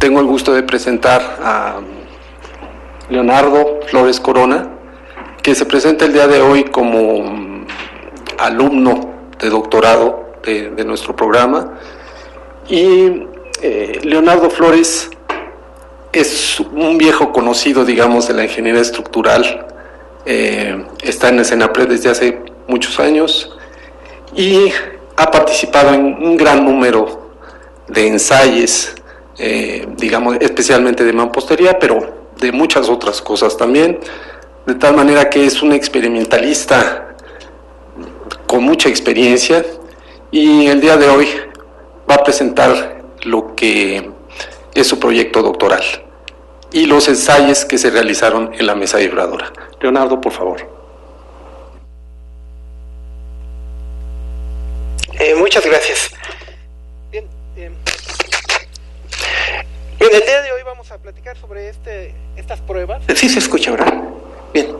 tengo el gusto de presentar a Leonardo Flores Corona, que se presenta el día de hoy como alumno de doctorado de nuestro programa. Y Leonardo Flores es un viejo conocido, digamos, de la ingeniería estructural. Está en el CENAPRED desde hace muchos años y ha participado en un gran número de ensayos, digamos, especialmente de mampostería, pero de muchas otras cosas también, de tal manera que es un experimentalista con mucha experiencia, y el día de hoy va a presentar lo que es su proyecto doctoral y los ensayos que se realizaron en la mesa vibradora. Leonardo, por favor. Muchas gracias. Bien, el día de hoy vamos a platicar sobre estas pruebas. Sí se escucha, ¿verdad? Bien.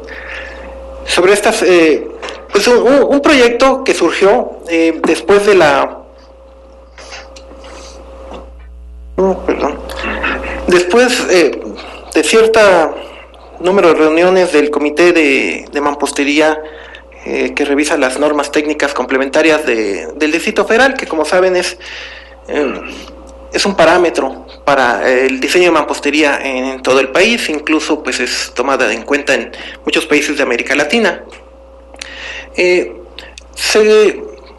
Sobre estas, pues un proyecto que surgió después de después de cierta número de reuniones del Comité de Mampostería que revisa las normas técnicas complementarias del Distrito Federal, que como saben es un parámetro para el diseño de mampostería en todo el país, incluso pues es tomada en cuenta en muchos países de América Latina.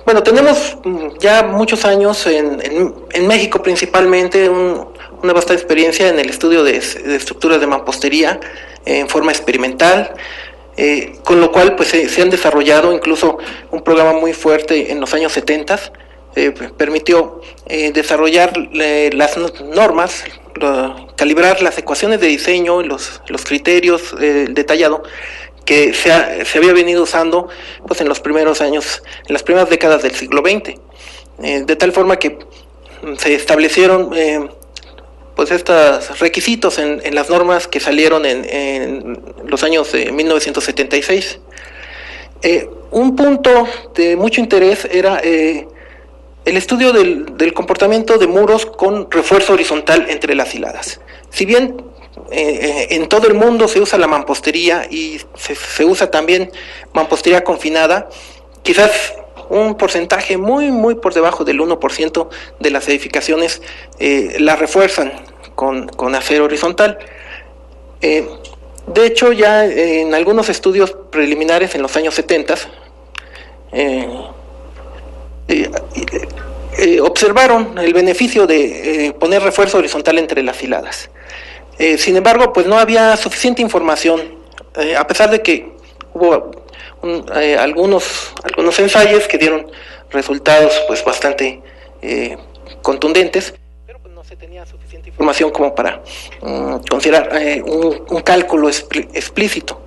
Bueno, tenemos ya muchos años en México principalmente una vasta experiencia en el estudio de estructuras de mampostería en forma experimental, con lo cual pues se han desarrollado incluso un programa muy fuerte en los años 70. Permitió desarrollar las normas, calibrar las ecuaciones de diseño, los criterios detallado que se había venido usando pues en los primeros años, en las primeras décadas del siglo XX, de tal forma que se establecieron pues estos requisitos en las normas que salieron en los años de 1976. Un punto de mucho interés era el estudio del comportamiento de muros con refuerzo horizontal entre las hiladas. Si bien en todo el mundo se usa la mampostería y se usa también mampostería confinada, quizás un porcentaje muy por debajo del 1% de las edificaciones la refuerzan con acero horizontal. De hecho, ya en algunos estudios preliminares en los años 70 observaron el beneficio de poner refuerzo horizontal entre las hiladas. Sin embargo, pues no había suficiente información, a pesar de que hubo algunos ensayos que dieron resultados pues bastante contundentes, pero pues no se tenía suficiente información como para considerar un cálculo explícito.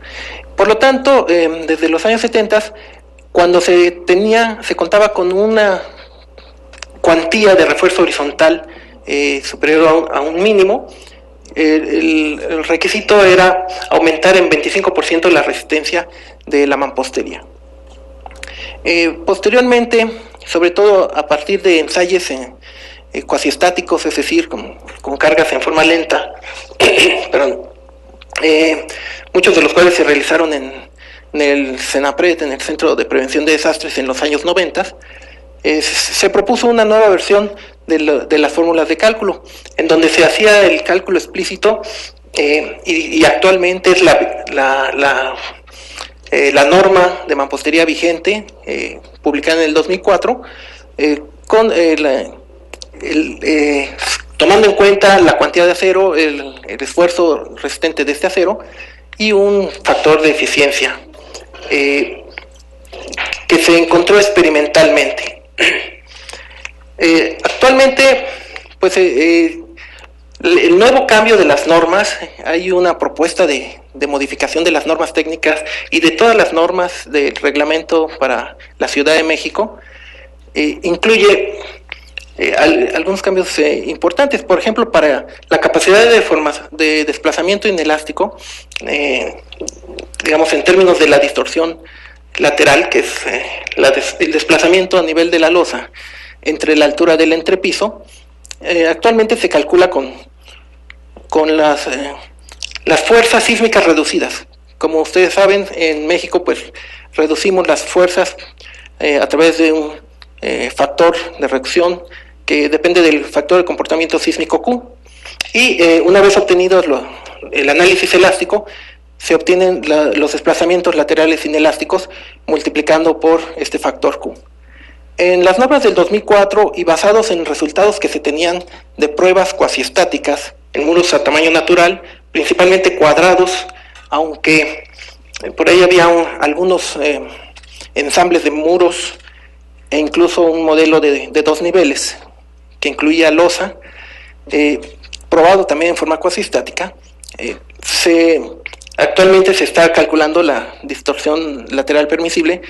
Por lo tanto, desde los años 70, cuando se contaba con una cuantía de refuerzo horizontal superior a un mínimo, el requisito era aumentar en 25% la resistencia de la mampostería. Posteriormente, sobre todo a partir de ensayos cuasiestáticos, es decir, con cargas en forma lenta, muchos de los cuales se realizaron en el CENAPRED, en el Centro de Prevención de Desastres, en los años 90, se propuso una nueva versión de las fórmulas de cálculo, en donde se hacía el cálculo explícito y actualmente es la norma de mampostería vigente, publicada en el 2004, tomando en cuenta la cantidad de acero, el esfuerzo resistente de este acero y un factor de eficiencia que se encontró experimentalmente. Actualmente, pues el nuevo cambio de las normas, hay una propuesta de modificación de las normas técnicas y de todas las normas del reglamento para la Ciudad de México. Incluye algunos cambios importantes, por ejemplo, para la capacidad de desplazamiento inelástico, digamos en términos de la distorsión lateral, que es el desplazamiento a nivel de la losa entre la altura del entrepiso. Actualmente se calcula con con las fuerzas sísmicas reducidas. Como ustedes saben, en México pues reducimos las fuerzas a través de un factor de reducción que depende del factor de comportamiento sísmico Q. Y una vez obtenido el análisis elástico, se obtienen los desplazamientos laterales inelásticos multiplicando por este factor Q. En las normas del 2004 y basados en resultados que se tenían de pruebas cuasiestáticas en muros a tamaño natural, principalmente cuadrados, aunque por ahí había algunos ensambles de muros e incluso un modelo de 2 niveles que incluía losa, probado también en forma cuasiestática. Actualmente se está calculando la distorsión lateral permisible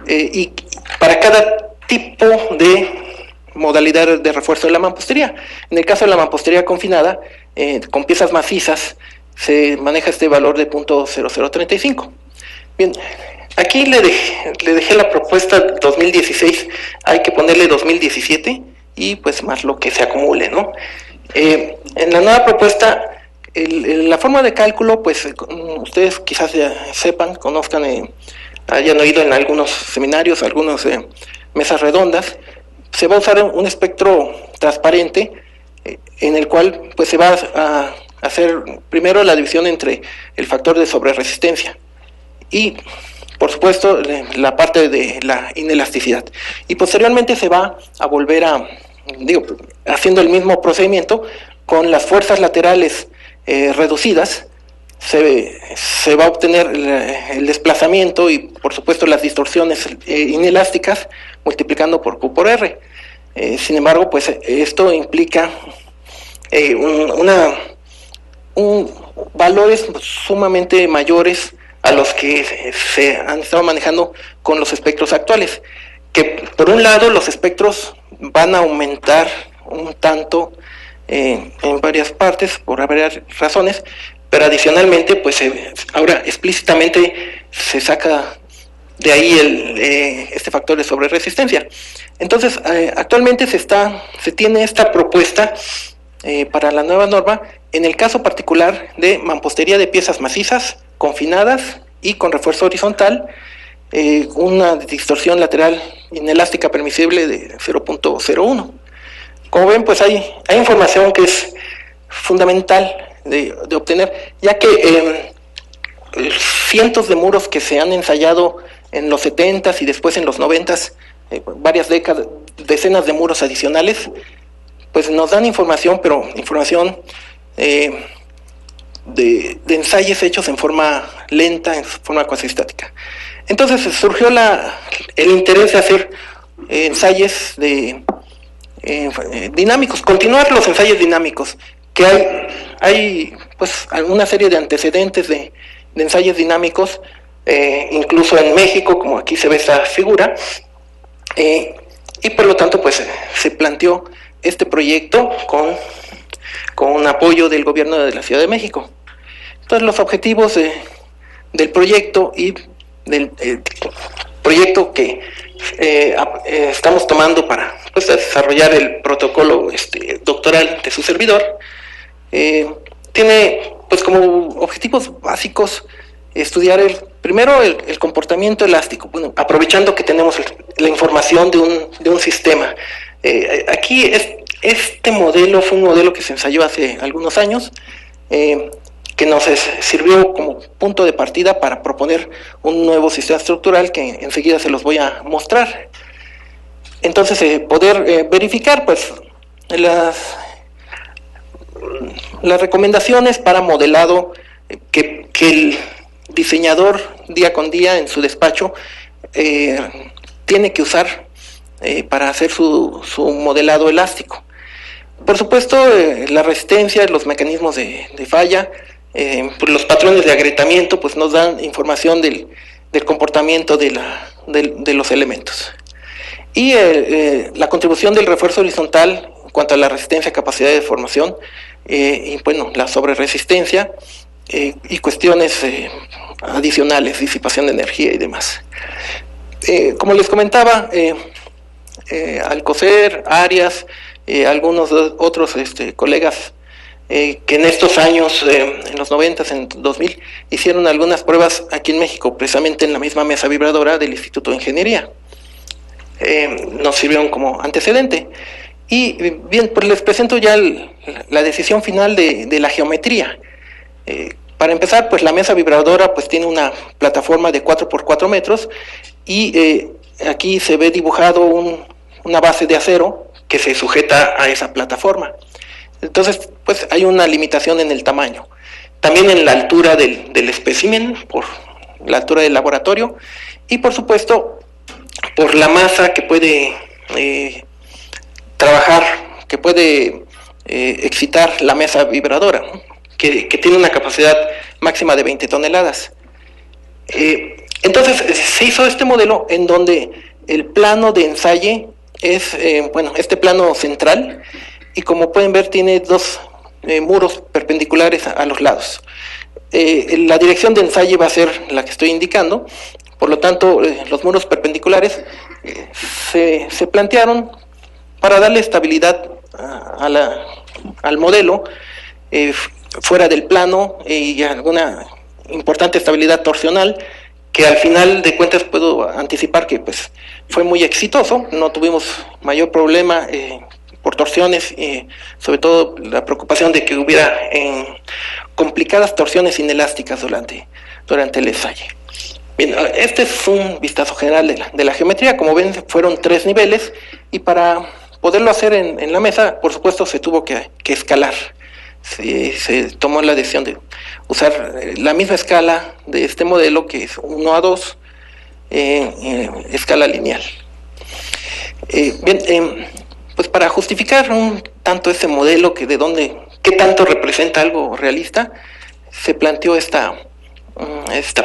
y para cada tipo de modalidad de refuerzo de la mampostería. En el caso de la mampostería confinada, con piezas macizas, se maneja este valor de 0.0035. Bien, aquí le dejé la propuesta 2016, hay que ponerle 2017 y pues más lo que se acumule, ¿no? En la nueva propuesta, la forma de cálculo, pues ustedes quizás ya sepan, conozcan, hayan oído en algunos seminarios, algunas mesas redondas, se va a usar un espectro transparente en el cual pues se va a hacer primero la división entre el factor de sobreresistencia y por supuesto la parte de la inelasticidad, y posteriormente se va a volver haciendo el mismo procedimiento con las fuerzas laterales reducidas. Se va a obtener el desplazamiento y por supuesto las distorsiones inelásticas multiplicando por Q por R. Sin embargo, pues esto implica valores sumamente mayores a los que se han estado manejando con los espectros actuales, que por un lado los espectros van a aumentar un tanto en varias partes por varias razones, pero adicionalmente pues ahora explícitamente se saca de ahí este factor de sobreresistencia. Entonces actualmente se tiene esta propuesta para la nueva norma en el caso particular de mampostería de piezas macizas, confinadas y con refuerzo horizontal, una distorsión lateral inelástica permisible de 0.01. Como ven, pues hay información que es fundamental de obtener, ya que cientos de muros que se han ensayado en los 70s y después en los 90s, varias décadas, decenas de muros adicionales, pues nos dan información, pero información de ensayos hechos en forma lenta, en forma cuasiestática. Entonces surgió el interés de hacer ensayos dinámicos, continuar los ensayos dinámicos, que hay pues una serie de antecedentes de ensayos dinámicos, incluso en México, como aquí se ve esta figura, y por lo tanto pues se planteó este proyecto con apoyo del gobierno de la Ciudad de México. Entonces los objetivos del proyecto y del proyecto que estamos tomando para pues desarrollar el protocolo doctoral de su servidor, tiene pues como objetivos básicos estudiar primero el comportamiento elástico, bueno, aprovechando que tenemos la información de un sistema. Aquí este modelo fue un modelo que se ensayó hace algunos años, que nos sirvió como punto de partida para proponer un nuevo sistema estructural que enseguida se los voy a mostrar. Entonces, poder verificar pues las recomendaciones para modelado que el diseñador día con día en su despacho tiene que usar para hacer su modelado elástico. Por supuesto, la resistencia, los mecanismos de falla, los patrones de agrietamiento pues nos dan información del comportamiento de los elementos. Y la contribución del refuerzo horizontal en cuanto a la resistencia, capacidad de deformación, y bueno, la sobreresistencia y cuestiones adicionales, disipación de energía y demás. Como les comentaba, Alcocer, Arias, algunos otros colegas que en estos años, en los 90, en 2000, hicieron algunas pruebas aquí en México, precisamente en la misma mesa vibradora del Instituto de Ingeniería. Nos sirvieron como antecedente. Y bien, pues les presento ya la decisión final de la geometría. Para empezar, pues la mesa vibradora pues tiene una plataforma de 4 por 4 metros y aquí se ve dibujado una base de acero que se sujeta a esa plataforma. Entonces, pues hay una limitación en el tamaño. También en la altura del espécimen, por la altura del laboratorio, y por supuesto, por la masa que puede trabajar, que puede excitar la mesa vibradora, ¿no? que tiene una capacidad máxima de 20 toneladas. Entonces, se hizo este modelo en donde el plano de ensayo es, este plano central, y como pueden ver tiene dos muros perpendiculares a los lados. La dirección de ensayo va a ser la que estoy indicando, por lo tanto los muros perpendiculares se plantearon para darle estabilidad al modelo fuera del plano y alguna importante estabilidad torsional, que al final de cuentas puedo anticipar que pues fue muy exitoso, no tuvimos mayor problema por torsiones, sobre todo la preocupación de que hubiera complicadas torsiones inelásticas durante el ensayo. Bien, este es un vistazo general de la geometría. Como ven, fueron 3 niveles, y para poderlo hacer en la mesa, por supuesto, se tuvo que escalar. Se tomó la decisión de usar la misma escala de este modelo, que es 1:2, escala lineal. Pues para justificar un tanto ese modelo, qué tanto representa algo realista, se planteó esta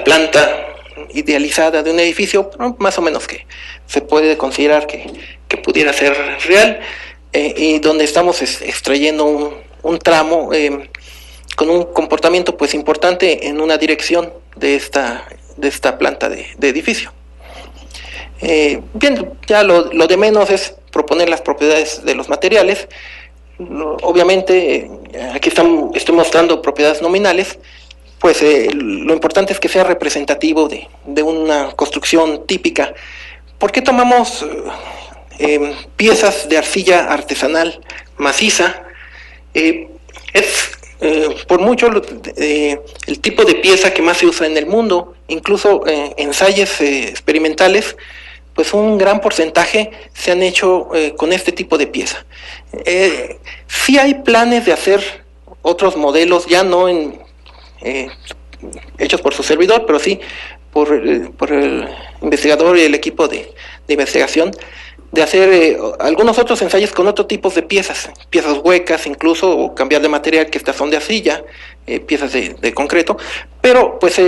planta idealizada de un edificio, más o menos que se puede considerar que pudiera ser real, y donde estamos extrayendo un tramo con un comportamiento pues importante en una dirección de esta planta de edificio. Bien, ya lo de menos es proponer las propiedades de los materiales. Obviamente, aquí estoy mostrando propiedades nominales, pues lo importante es que sea representativo de una construcción típica. ¿Por qué tomamos piezas de arcilla artesanal maciza? Es por mucho el tipo de pieza que más se usa en el mundo. Incluso ensayos experimentales, pues un gran porcentaje se han hecho con este tipo de pieza. Sí hay planes de hacer otros modelos, ya no hechos por su servidor, pero sí por el investigador y el equipo de investigación, de hacer algunos otros ensayos con otros tipos de piezas huecas incluso, o cambiar de material, que estas son de arcilla, piezas de concreto, pero pues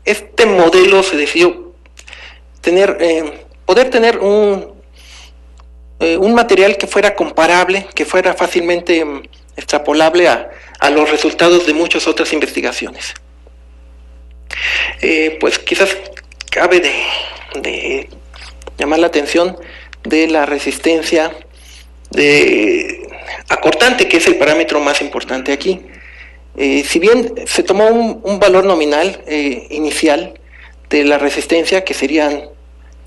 este modelo se decidió poder tener un material que fuera comparable, que fuera fácilmente extrapolable a los resultados de muchas otras investigaciones. Pues quizás cabe de llamar la atención de la resistencia acortante, que es el parámetro más importante aquí. Si bien se tomó un valor nominal inicial de la resistencia, que serían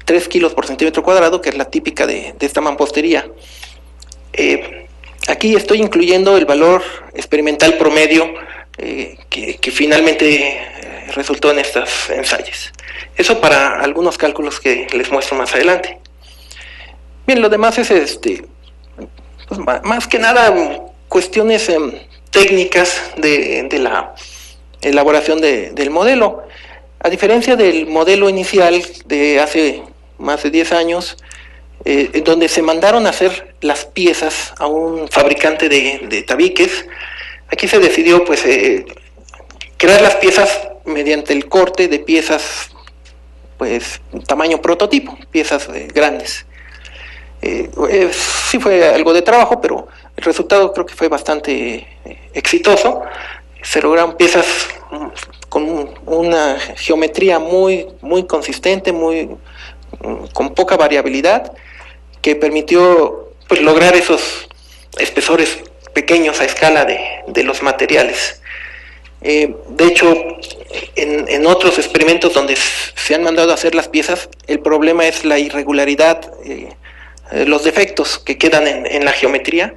3 kilos por centímetro cuadrado, que es la típica de esta mampostería, aquí estoy incluyendo el valor experimental promedio que finalmente resultó en estos ensayos. Eso para algunos cálculos que les muestro más adelante. Bien, lo demás es pues más que nada cuestiones técnicas de la elaboración del modelo. A diferencia del modelo inicial de hace más de 10 años, en donde se mandaron a hacer las piezas a un fabricante de tabiques, aquí se decidió pues crear las piezas mediante el corte de piezas pues tamaño prototipo, piezas grandes. Sí fue algo de trabajo, pero el resultado creo que fue bastante exitoso. Se lograron piezas con una geometría muy consistente, con poca variabilidad, que permitió pues lograr esos espesores pequeños a escala de los materiales. De hecho, en otros experimentos donde se han mandado a hacer las piezas, el problema es la irregularidad, los defectos que quedan en la geometría,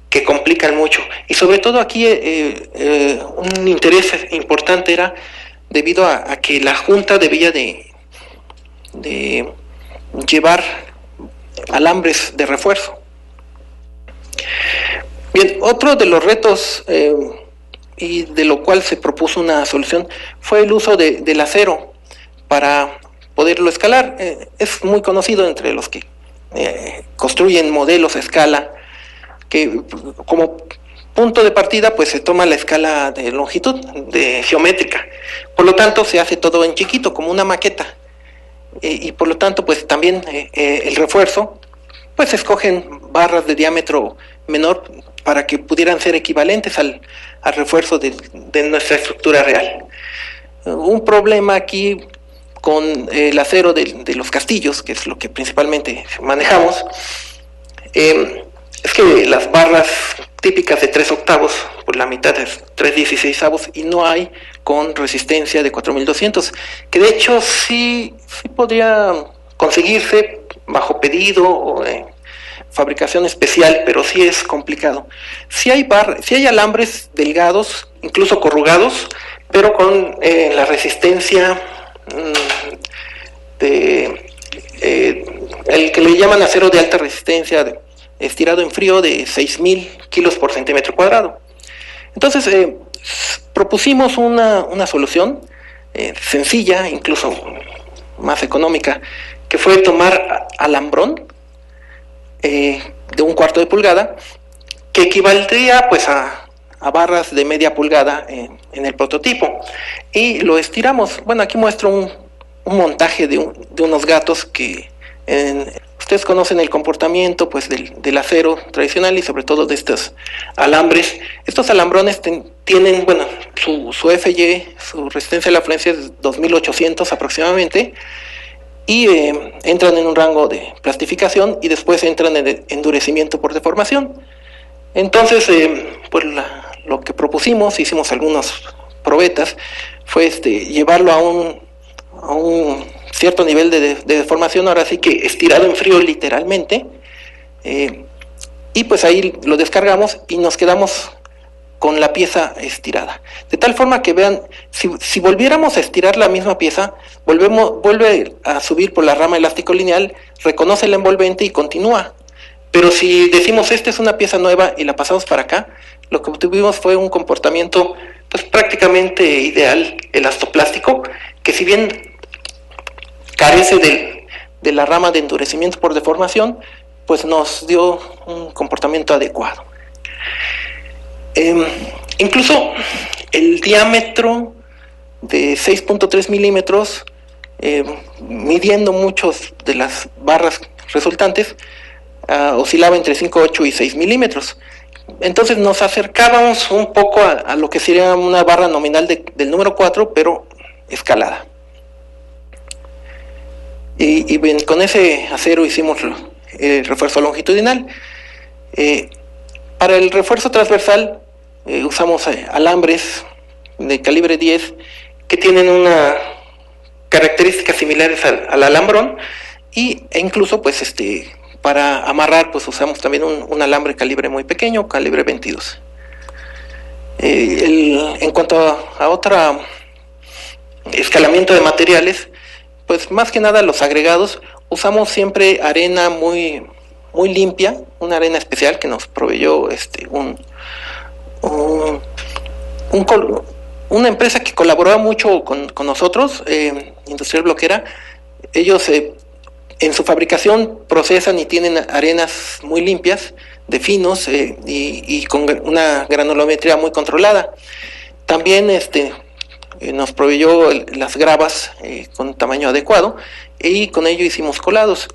que complican mucho. Y sobre todo aquí un interés importante era debido a que la Junta debía de llevar alambres de refuerzo. Bien, otro de los retos y de lo cual se propuso una solución fue el uso del acero para poderlo escalar. Es muy conocido entre los que construyen modelos a escala, que como punto de partida pues se toma la escala de longitud geométrica, por lo tanto se hace todo en chiquito como una maqueta, y por lo tanto pues también el refuerzo pues se escogen barras de diámetro menor para que pudieran ser equivalentes al refuerzo de nuestra estructura real. Un problema aquí con el acero de los castillos, que es lo que principalmente manejamos, es que las barras típicas de 3/8, por la mitad es 3/16, y no hay con resistencia de 4200, que de hecho sí podría conseguirse bajo pedido o fabricación especial, pero sí es complicado. Sí hay alambres delgados, incluso corrugados, pero con la resistencia el que le llaman acero de alta resistencia, estirado en frío, de 6000 kilos por centímetro cuadrado. Entonces propusimos una solución sencilla, incluso más económica, que fue tomar alambrón de 1/4 de pulgada, que equivaldría pues a barras de media pulgada en el prototipo, y lo estiramos. Bueno, aquí muestro un montaje de unos gatos que ustedes conocen el comportamiento pues del acero tradicional y sobre todo de estos alambres. Estos alambrones tienen, bueno, su FY, su resistencia a la fluencia es 2800 aproximadamente, y entran en un rango de plastificación y después entran en endurecimiento por deformación. Entonces, pues lo que propusimos, hicimos algunas probetas, fue llevarlo a un cierto nivel de deformación, ahora sí que estirado en frío literalmente, y pues ahí lo descargamos y nos quedamos con la pieza estirada, de tal forma que vean, si volviéramos a estirar la misma pieza, vuelve a subir por la rama elástico lineal, reconoce el envolvente y continúa. Pero si decimos esta es una pieza nueva y la pasamos para acá, lo que obtuvimos fue un comportamiento pues prácticamente ideal, elastoplástico, que si bien carece de la rama de endurecimiento por deformación, pues nos dio un comportamiento adecuado. Incluso el diámetro de 6.3 milímetros, midiendo muchos de las barras resultantes, oscilaba entre 5,8 y 6 milímetros. Entonces nos acercábamos un poco a lo que sería una barra nominal del número 4, pero escalada. Y bien, con ese acero hicimos el refuerzo longitudinal. Para el refuerzo transversal usamos alambres de calibre 10 que tienen una características similares al alambrón, e incluso pues para amarrar pues usamos también un alambre calibre muy pequeño, calibre 22. En cuanto a otro escalamiento de materiales, pues más que nada los agregados, usamos siempre arena muy limpia, una arena especial que nos proveyó una empresa que colaboraba mucho con nosotros, Industrial Bloquera. Ellos en su fabricación procesan y tienen arenas muy limpias, de finos, y con una granulometría muy controlada. También nos proveyó las gravas con tamaño adecuado, y con ello hicimos colados.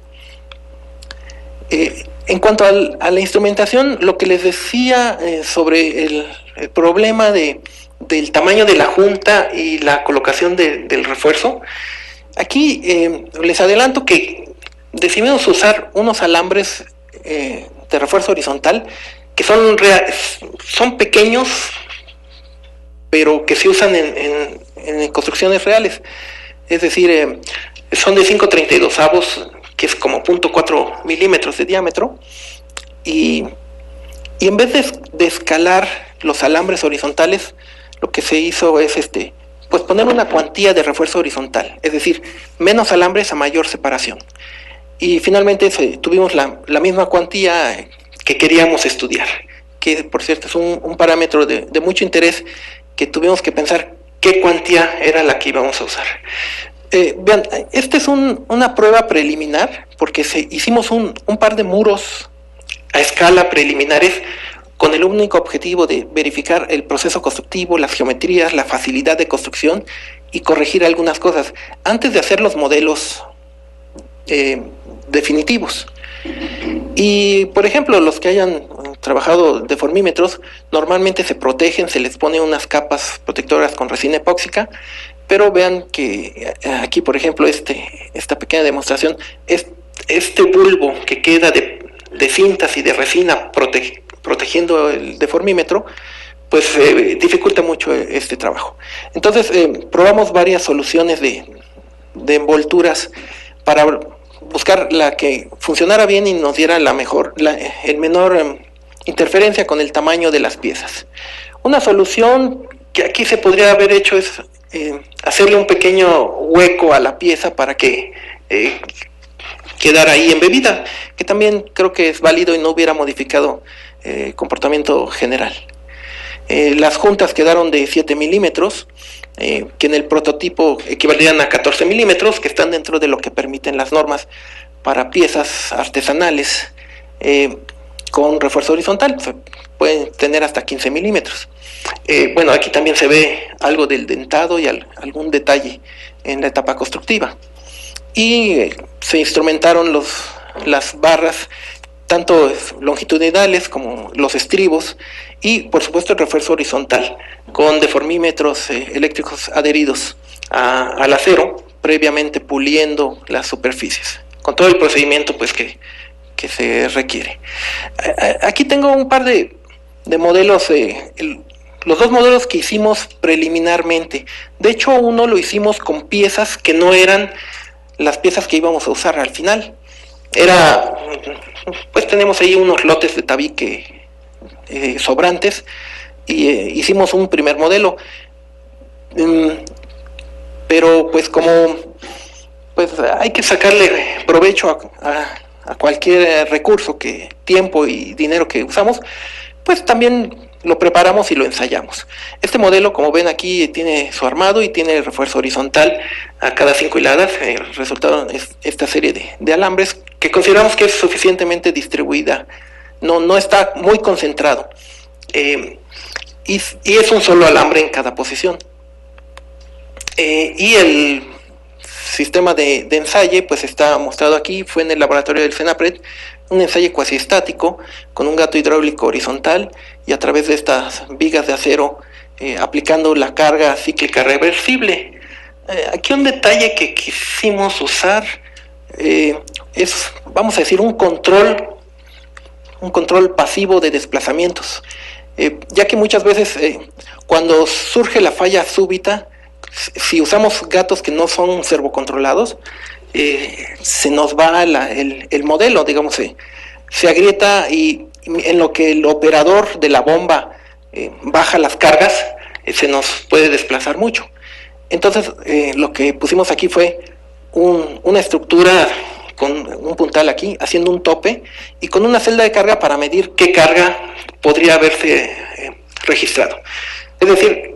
En cuanto a la instrumentación, lo que les decía sobre el problema del tamaño de la junta y la colocación del refuerzo, aquí les adelanto que decidimos usar unos alambres de refuerzo horizontal que son pequeños, pero que se usan en construcciones reales. Es decir, son de 5/32, que es como 0.4 milímetros de diámetro, y en vez de escalar los alambres horizontales, lo que se hizo es pues poner una cuantía de refuerzo horizontal, es decir, menos alambres a mayor separación. Y finalmente tuvimos la misma cuantía que queríamos estudiar, que por cierto es un parámetro de mucho interés, que tuvimos que pensar qué cuantía era la que íbamos a usar. Vean, esta es una prueba preliminar, porque hicimos un par de muros a escala preliminares con el único objetivo de verificar el proceso constructivo, las geometrías, la facilidad de construcción y corregir algunas cosas antes de hacer los modelos definitivos. Y por ejemplo, los que hayan trabajado deformímetros normalmente se protegen, se les pone unas capas protectoras con resina epóxica, pero vean que aquí, por ejemplo, esta pequeña demostración, este bulbo que queda de cintas y de resina protegiendo el deformímetro, pues dificulta mucho este trabajo. Entonces probamos varias soluciones de envolturas para buscar la que funcionara bien y nos diera el menor interferencia con el tamaño de las piezas. Una solución que aquí se podría haber hecho es hacerle un pequeño hueco a la pieza para que quedara ahí embebida, que también creo que es válido y no hubiera modificado comportamiento general. Las juntas quedaron de 7 milímetros, que en el prototipo equivaldrían a 14 milímetros, que están dentro de lo que permiten las normas para piezas artesanales con refuerzo horizontal. Pueden tener hasta 15 milímetros. Bueno, aquí también se ve algo del dentado y algún detalle en la etapa constructiva. Y se instrumentaron las barras, tanto longitudinales como los estribos, y por supuesto el refuerzo horizontal, con deformímetros eléctricos adheridos al acero, previamente puliendo las superficies, con todo el procedimiento pues que se requiere. Aquí tengo un par de modelos, los dos modelos que hicimos preliminarmente. De hecho, uno lo hicimos con piezas que no eran las piezas que íbamos a usar al final. Pues tenemos ahí unos lotes de tabique sobrantes, y hicimos un primer modelo, pero pues como pues hay que sacarle provecho a cualquier recurso, tiempo y dinero que usamos, pues también lo preparamos y lo ensayamos. Este modelo, como ven aquí, tiene su armado y tiene refuerzo horizontal a cada 5 hiladas. El resultado es esta serie de alambres que consideramos que es suficientemente distribuida, no está muy concentrado, y es un solo alambre en cada posición. Y el sistema de ensayo pues está mostrado aquí. Fue en el laboratorio del CENAPRED, un ensayo cuasi estático con un gato hidráulico horizontal, y a través de estas vigas de acero aplicando la carga cíclica reversible. Aquí un detalle que quisimos usar es, vamos a decir, un control pasivo de desplazamientos, ya que muchas veces cuando surge la falla súbita, si usamos gatos que no son servocontrolados, se nos va el modelo, digamos, se agrieta, y en lo que el operador de la bomba baja las cargas, se nos puede desplazar mucho. Entonces lo que pusimos aquí fue una estructura con un puntal aquí, haciendo un tope, y con una celda de carga para medir qué carga podría haberse registrado. Es decir,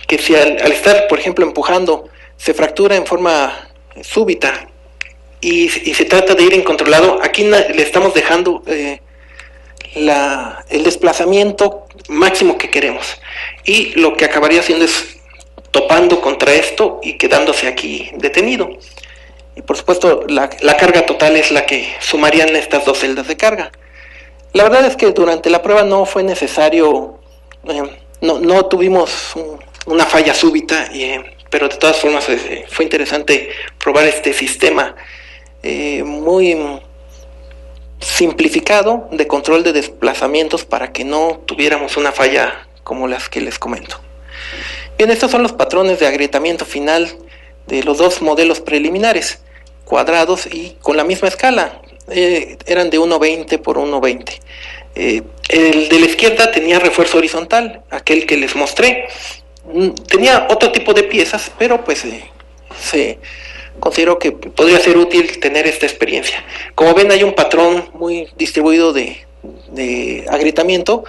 que si al estar, por ejemplo, empujando, se fractura en forma súbita y se trata de ir incontrolado, aquí le estamos dejando el desplazamiento máximo que queremos, y lo que acabaría haciendo es topando contra esto y quedándose aquí detenido. Y por supuesto la carga total es la que sumarían estas dos celdas de carga. La verdad es que durante la prueba no fue necesario, no tuvimos una falla súbita, pero de todas formas fue interesante probar este sistema muy simplificado de control de desplazamientos para que no tuviéramos una falla como las que les comento. Bien, estos son los patrones de agrietamiento final de los dos modelos preliminares, cuadrados y con la misma escala. Eran de 1.20 por 1.20. El de la izquierda tenía refuerzo horizontal, aquel que les mostré. Tenía otro tipo de piezas, pero pues se considero que podría ser útil tener esta experiencia. Como ven, hay un patrón muy distribuido de agrietamiento,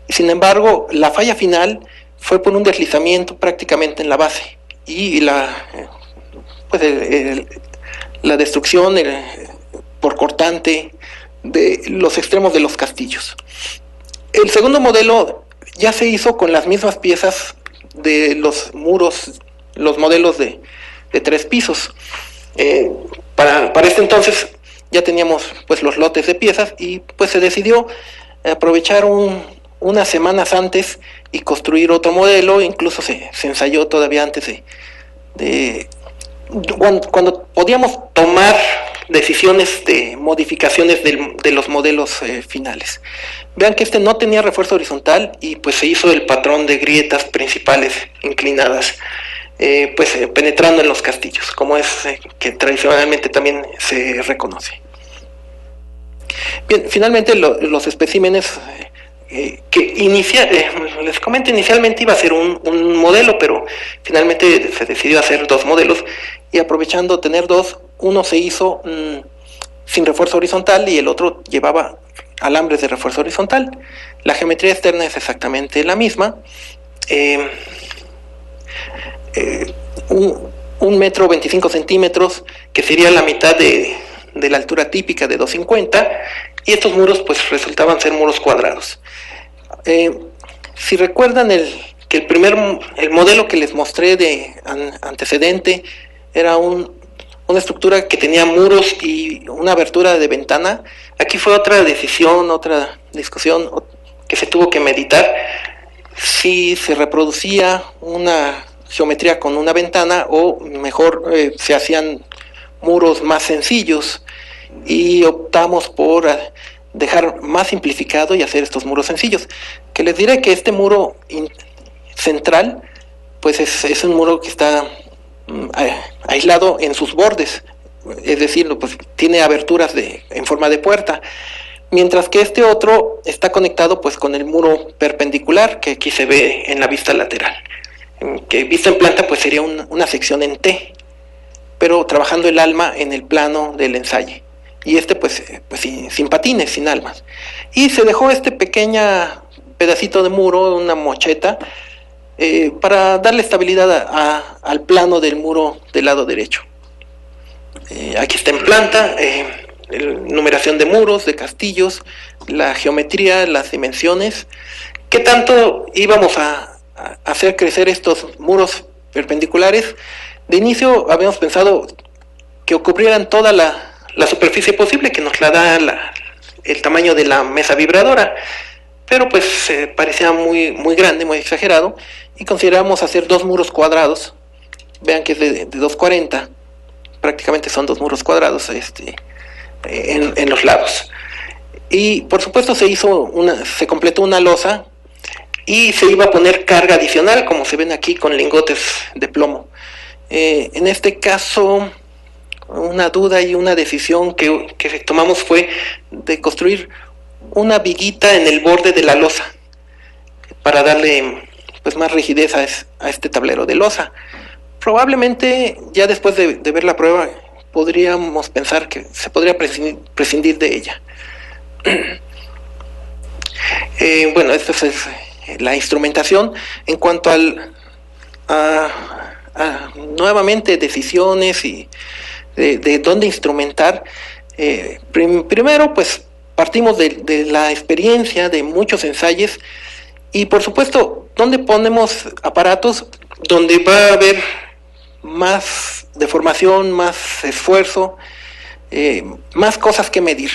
y sin embargo la falla final fue por un deslizamiento prácticamente en la base, y la destrucción por cortante de los extremos de los castillos. El segundo modelo ya se hizo con las mismas piezas de los muros, los modelos de 3 pisos. Para este entonces ya teníamos pues los lotes de piezas, y pues se decidió aprovechar unas semanas antes y construir otro modelo. Incluso se ensayó todavía antes cuando podíamos tomar decisiones de modificaciones de los modelos finales. Vean que este no tenía refuerzo horizontal, y pues se hizo el patrón de grietas principales inclinadas, penetrando en los castillos, como es que tradicionalmente también se reconoce. Bien, finalmente los especímenes les comento, inicialmente iba a ser un modelo, pero finalmente se decidió hacer 2 modelos, y aprovechando tener 2, uno se hizo sin refuerzo horizontal y el otro llevaba alambres de refuerzo horizontal. La geometría externa es exactamente la misma. 1 metro 25 centímetros, que sería la mitad de la altura típica de 250, y estos muros pues resultaban ser muros cuadrados. Si recuerdan el modelo que les mostré de antecedente era una estructura que tenía muros y una abertura de ventana. Aquí fue otra decisión, otra discusión que se tuvo que meditar, si se reproducía una geometría con una ventana o mejor se hacían muros más sencillos, y optamos por dejar más simplificado y hacer estos muros sencillos, que les diré que este muro central pues es un muro que está aislado en sus bordes, es decir, pues tiene aberturas en forma de puerta, mientras que este otro está conectado pues con el muro perpendicular, que aquí se ve en la vista lateral, que vista en planta pues sería una sección en T, pero trabajando el alma en el plano del ensayo, y pues sin patines, sin almas. Y se dejó este pequeño pedacito de muro, una mocheta, para darle estabilidad al plano del muro del lado derecho. Aquí está en planta, numeración de muros, de castillos, la geometría, las dimensiones. ¿Qué tanto íbamos a hacer crecer estos muros perpendiculares? De inicio habíamos pensado que cubrieran toda la superficie posible, que nos la da el tamaño de la mesa vibradora, pero pues parecía muy grande, muy exagerado, y consideramos hacer 2 muros cuadrados. Vean que es de 240, prácticamente son 2 muros cuadrados en los lados. Y por supuesto se completó una losa, y se iba a poner carga adicional, como se ven aquí, con lingotes de plomo. En este caso, una duda y una decisión que tomamos fue de construir una viguita en el borde de la losa para darle pues más rigidez a este tablero de losa. Probablemente ya después de ver la prueba podríamos pensar que se podría prescindir de ella. Bueno, esto es la instrumentación. En cuanto nuevamente decisiones y de dónde instrumentar, primero pues partimos de la experiencia de muchos ensayos, y por supuesto dónde ponemos aparatos donde va a haber más deformación, más esfuerzo, más cosas que medir,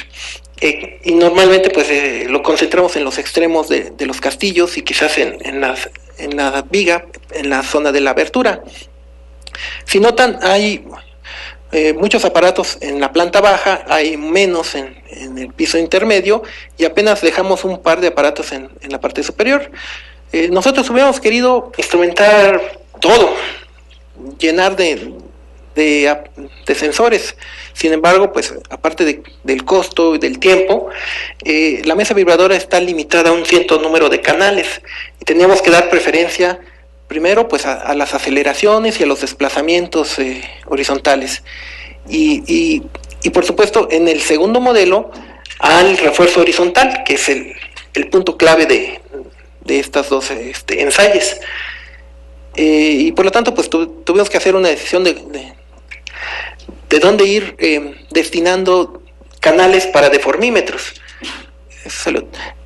y normalmente pues lo concentramos en los extremos de los castillos, y quizás en la viga, en la zona de la abertura. Si notan, hay muchos aparatos en la planta baja, hay menos en el piso intermedio y apenas dejamos un par de aparatos en la parte superior. Nosotros hubiéramos querido instrumentar todo, llenar de sensores. Sin embargo, pues aparte del costo y del tiempo, la mesa vibradora está limitada a un cierto número de canales y teníamos que dar preferencia primero pues a las aceleraciones y a los desplazamientos horizontales y por supuesto en el segundo modelo al refuerzo horizontal, que es el punto clave de estas dos ensayos. Y por lo tanto pues tuvimos que hacer una decisión de dónde ir destinando canales para deformímetros.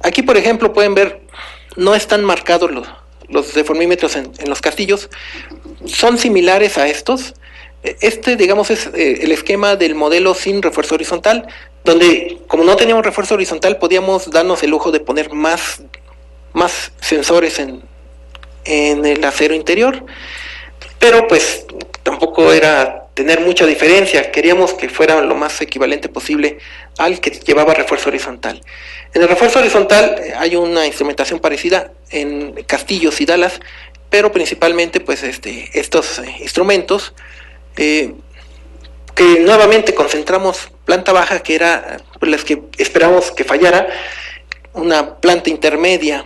Aquí por ejemplo pueden ver, no están marcados los deformímetros en los castillos, son similares a estos. Digamos es el esquema del modelo sin refuerzo horizontal, donde como no teníamos refuerzo horizontal podíamos darnos el lujo de poner más sensores en el acero interior, pero pues tampoco era tener mucha diferencia, queríamos que fuera lo más equivalente posible al que llevaba refuerzo horizontal. En el refuerzo horizontal hay una instrumentación parecida en castillos y dalas, pero principalmente pues estos instrumentos que nuevamente concentramos planta baja, que era pues, las que esperamos que fallara, una planta intermedia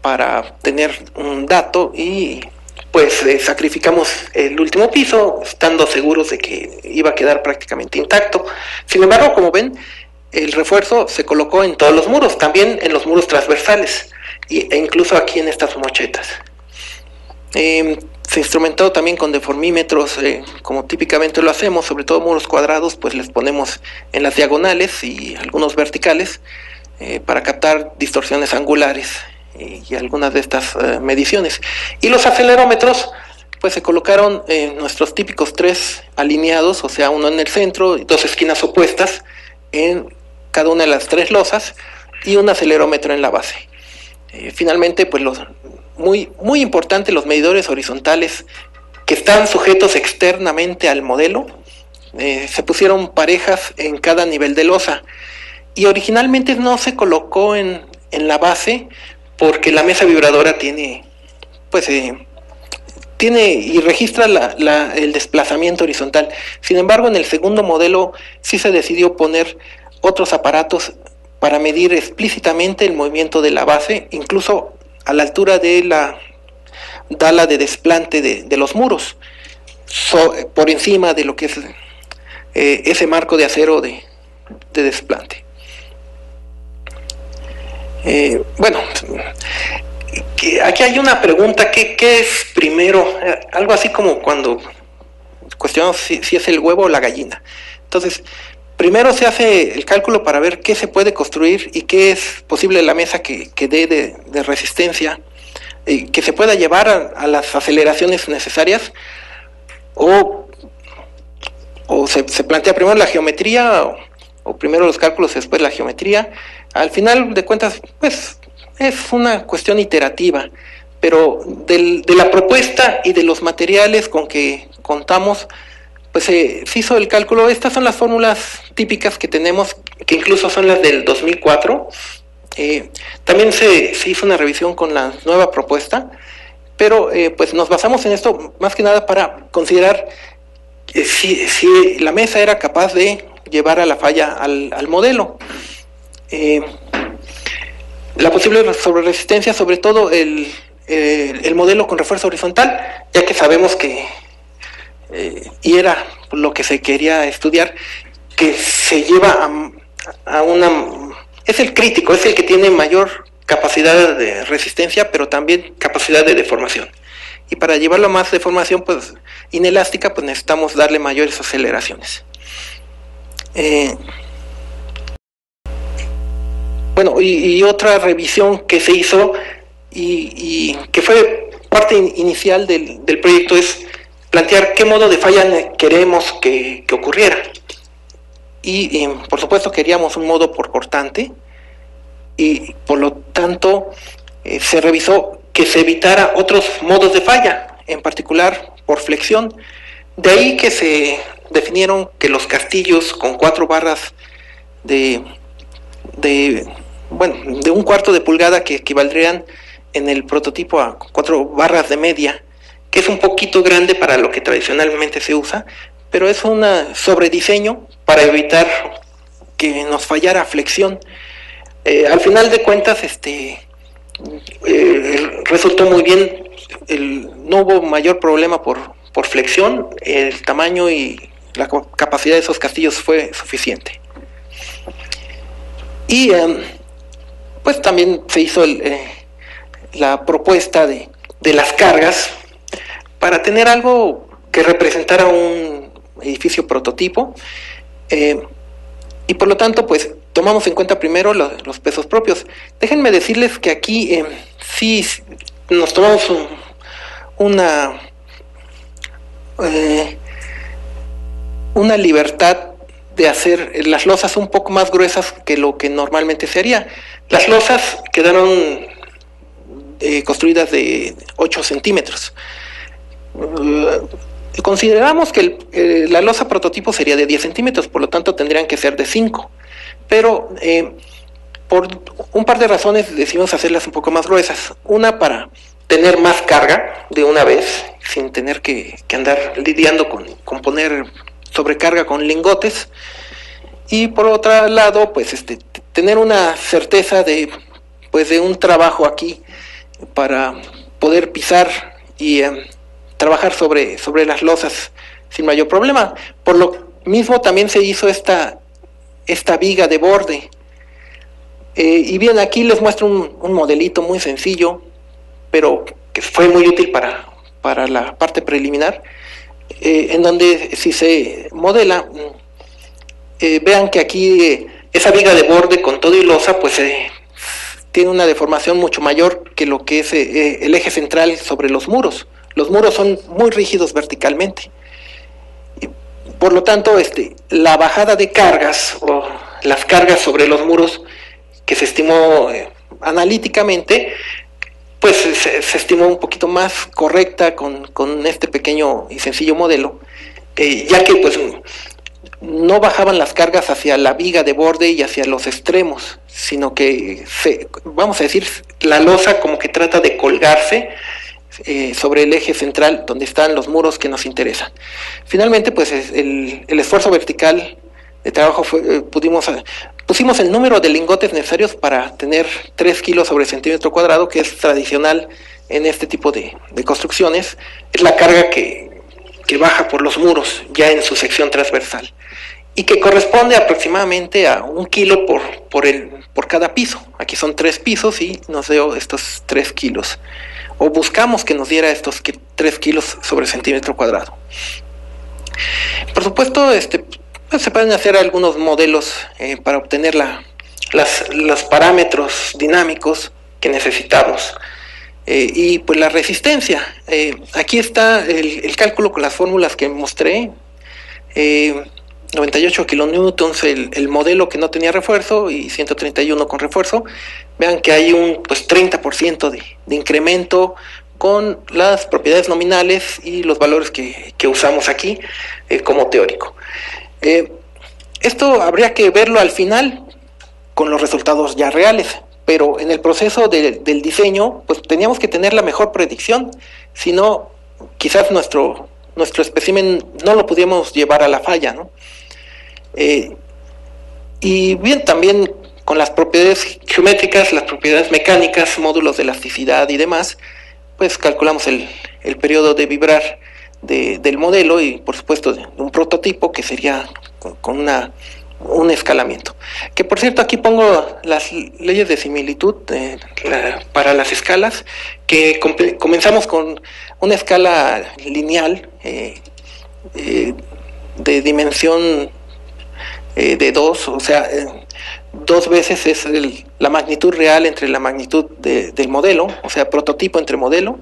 para tener un dato y pues sacrificamos el último piso estando seguros de que iba a quedar prácticamente intacto. Sin embargo, como ven, el refuerzo se colocó en todos los muros, también en los muros transversales e incluso aquí en estas mochetas. Se instrumentó también con deformímetros, como típicamente lo hacemos, sobre todo muros cuadrados, pues les ponemos en las diagonales y algunos verticales para captar distorsiones angulares y algunas de estas mediciones. Y los acelerómetros pues se colocaron nuestros típicos 3 alineados, o sea, uno en el centro, 2 esquinas opuestas en cada una de las 3 losas y un acelerómetro en la base. Finalmente, pues muy importante, los medidores horizontales que están sujetos externamente al modelo, se pusieron parejas en cada nivel de losa y originalmente no se colocó en la base porque la mesa vibradora tiene y registra el desplazamiento horizontal. Sin embargo, en el segundo modelo sí se decidió poner otros aparatos para medir explícitamente el movimiento de la base, incluso a la altura de la dala de desplante de los muros, por encima de lo que es ese marco de acero de desplante. Bueno, aquí hay una pregunta, ¿qué es primero? Algo así como cuando cuestionamos si es el huevo o la gallina. Entonces, primero se hace el cálculo para ver qué se puede construir y qué es posible la mesa que dé de resistencia, que se pueda llevar a las aceleraciones necesarias, o se plantea primero la geometría, o primero los cálculos y después la geometría. Al final de cuentas, pues es una cuestión iterativa, pero de la propuesta y de los materiales con que contamos, pues se hizo el cálculo. Estas son las fórmulas típicas que tenemos, que incluso son las del 2004. También se hizo una revisión con la nueva propuesta, pero pues nos basamos en esto más que nada para considerar si la mesa era capaz de llevar a la falla al modelo. La posible sobreresistencia, sobre todo el modelo con refuerzo horizontal, ya que sabemos que, y era lo que se quería estudiar, que se lleva a es el crítico, es el que tiene mayor capacidad de resistencia, pero también capacidad de deformación. Y para llevarlo a más deformación, pues inelástica, pues necesitamos darle mayores aceleraciones. Bueno, y otra revisión que se hizo y que fue parte inicial del proyecto es plantear qué modo de falla queremos que ocurriera. Y por supuesto queríamos un modo por cortante y por lo tanto se revisó que se evitara otros modos de falla, en particular por flexión. De ahí que se definieron que los castillos con 4 barras de un cuarto de pulgada, que equivaldrían en el prototipo a 4 barras de media, que es un poquito grande para lo que tradicionalmente se usa, pero es un sobrediseño para evitar que nos fallara flexión. Al final de cuentas, resultó muy bien, no hubo mayor problema por flexión, el tamaño y la capacidad de esos castillos fue suficiente. Y pues también se hizo la propuesta de las cargas para tener algo que representara un edificio prototipo, y por lo tanto pues tomamos en cuenta primero los pesos propios. Déjenme decirles que aquí sí nos tomamos una libertad de hacer las losas un poco más gruesas que lo que normalmente se haría. Las losas quedaron construidas de 8 centímetros. Consideramos que la losa prototipo sería de 10 centímetros, por lo tanto tendrían que ser de 5. Pero por un par de razones decidimos hacerlas un poco más gruesas. Una, para tener más carga de una vez, sin tener que andar lidiando con poner sobrecarga con lingotes. Y por otro lado, pues tener una certeza de un trabajo aquí para poder pisar y trabajar sobre las losas sin mayor problema. Por lo mismo también se hizo esta viga de borde. Y bien, aquí les muestro un modelito muy sencillo, pero que fue muy útil para la parte preliminar, en donde si se modela, vean que aquí esa viga de borde con todo y losa pues tiene una deformación mucho mayor que lo que es el eje central sobre los muros. Los muros son muy rígidos verticalmente. Y por lo tanto, la bajada de cargas o las cargas sobre los muros que se estimó analíticamente, pues se estimó un poquito más correcta con este pequeño y sencillo modelo, ya que pues no bajaban las cargas hacia la viga de borde y hacia los extremos, sino que vamos a decir, la losa como que trata de colgarse sobre el eje central donde están los muros que nos interesan. Finalmente, pues el esfuerzo vertical de trabajo pusimos el número de lingotes necesarios para tener 3 kilos sobre centímetro cuadrado, que es tradicional en este tipo de construcciones. Es la carga que baja por los muros ya en su sección transversal y que corresponde aproximadamente a 1 kilo por cada piso. Aquí son 3 pisos y nos dio estos 3 kilos, o buscamos que nos diera estos 3 kilos sobre centímetro cuadrado. Por supuesto, pues se pueden hacer algunos modelos para obtener los parámetros dinámicos que necesitamos. Y pues la resistencia, aquí está el cálculo con las fórmulas que mostré. 98 kilonewtons el modelo que no tenía refuerzo y 131 con refuerzo. Vean que hay un 30% de incremento con las propiedades nominales y los valores que usamos aquí como teórico. Esto habría que verlo al final con los resultados ya reales, pero en el proceso del diseño pues teníamos que tener la mejor predicción, si no quizás nuestro espécimen no lo pudiéramos llevar a la falla, ¿no? Y bien, también con las propiedades geométricas, las propiedades mecánicas, módulos de elasticidad y demás, pues calculamos el periodo de vibrar del modelo y por supuesto de un prototipo que sería con un escalamiento. Que por cierto, aquí pongo las leyes de similitud para las escalas, que comenzamos con una escala lineal de dimensión de 2, o sea, 2 veces es la magnitud real entre la magnitud del modelo, o sea, prototipo entre modelo,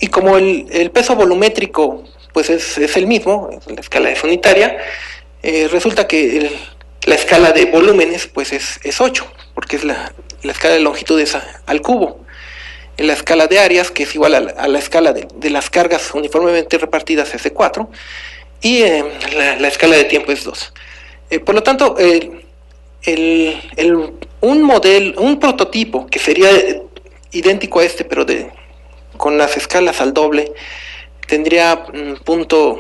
y como el peso volumétrico pues es el mismo, la escala es unitaria, resulta que la escala de volúmenes pues es 8, porque es la escala de longitudes al cubo. la escala de áreas, que es igual a la escala de las cargas uniformemente repartidas, es de 4, y la escala de tiempo es 2. Por lo tanto, un prototipo que sería idéntico a este, pero con las escalas al doble, tendría punto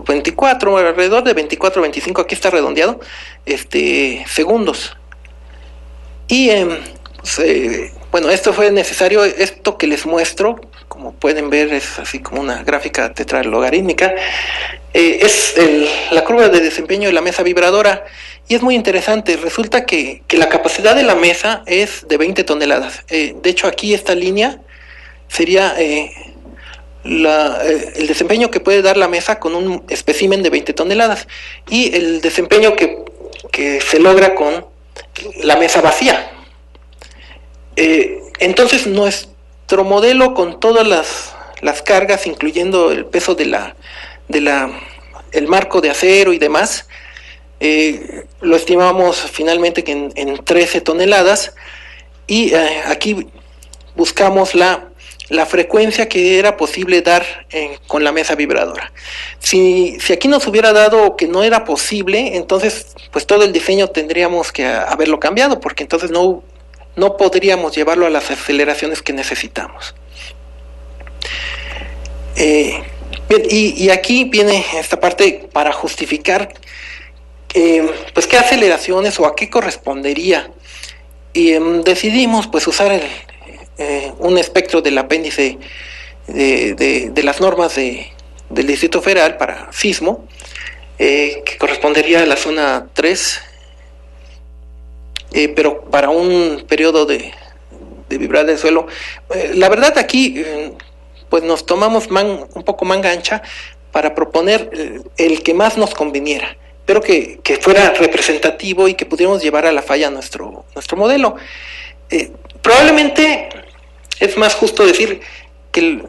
24, alrededor de 24, 25, aquí está redondeado, segundos. Y bueno, esto fue necesario, esto que les muestro, como pueden ver, es así como una gráfica tetralogarítmica, es la curva de desempeño de la mesa vibradora, y es muy interesante. Resulta que la capacidad de la mesa es de 20 toneladas. De hecho, aquí esta línea sería el desempeño que puede dar la mesa con un espécimen de 20 toneladas, y el desempeño que se logra con la mesa vacía. Entonces, nuestro modelo, con todas las cargas, incluyendo el peso el marco de acero y demás, lo estimamos finalmente que en 13 toneladas, y aquí buscamos la frecuencia que era posible dar con la mesa vibradora. Si aquí nos hubiera dado que no era posible, entonces pues todo el diseño tendríamos que haberlo cambiado, porque entonces no podríamos llevarlo a las aceleraciones que necesitamos. Bien, y aquí viene esta parte para justificar pues qué aceleraciones o a qué correspondería, y decidimos pues usar un espectro del apéndice de las normas del Distrito Federal para sismo, que correspondería a la zona 3, pero para un periodo de vibrada de suelo. La verdad, aquí pues nos tomamos un poco manga ancha para proponer el que más nos conviniera, pero que fuera representativo y que pudiéramos llevar a la falla nuestro modelo. Probablemente es más justo decir que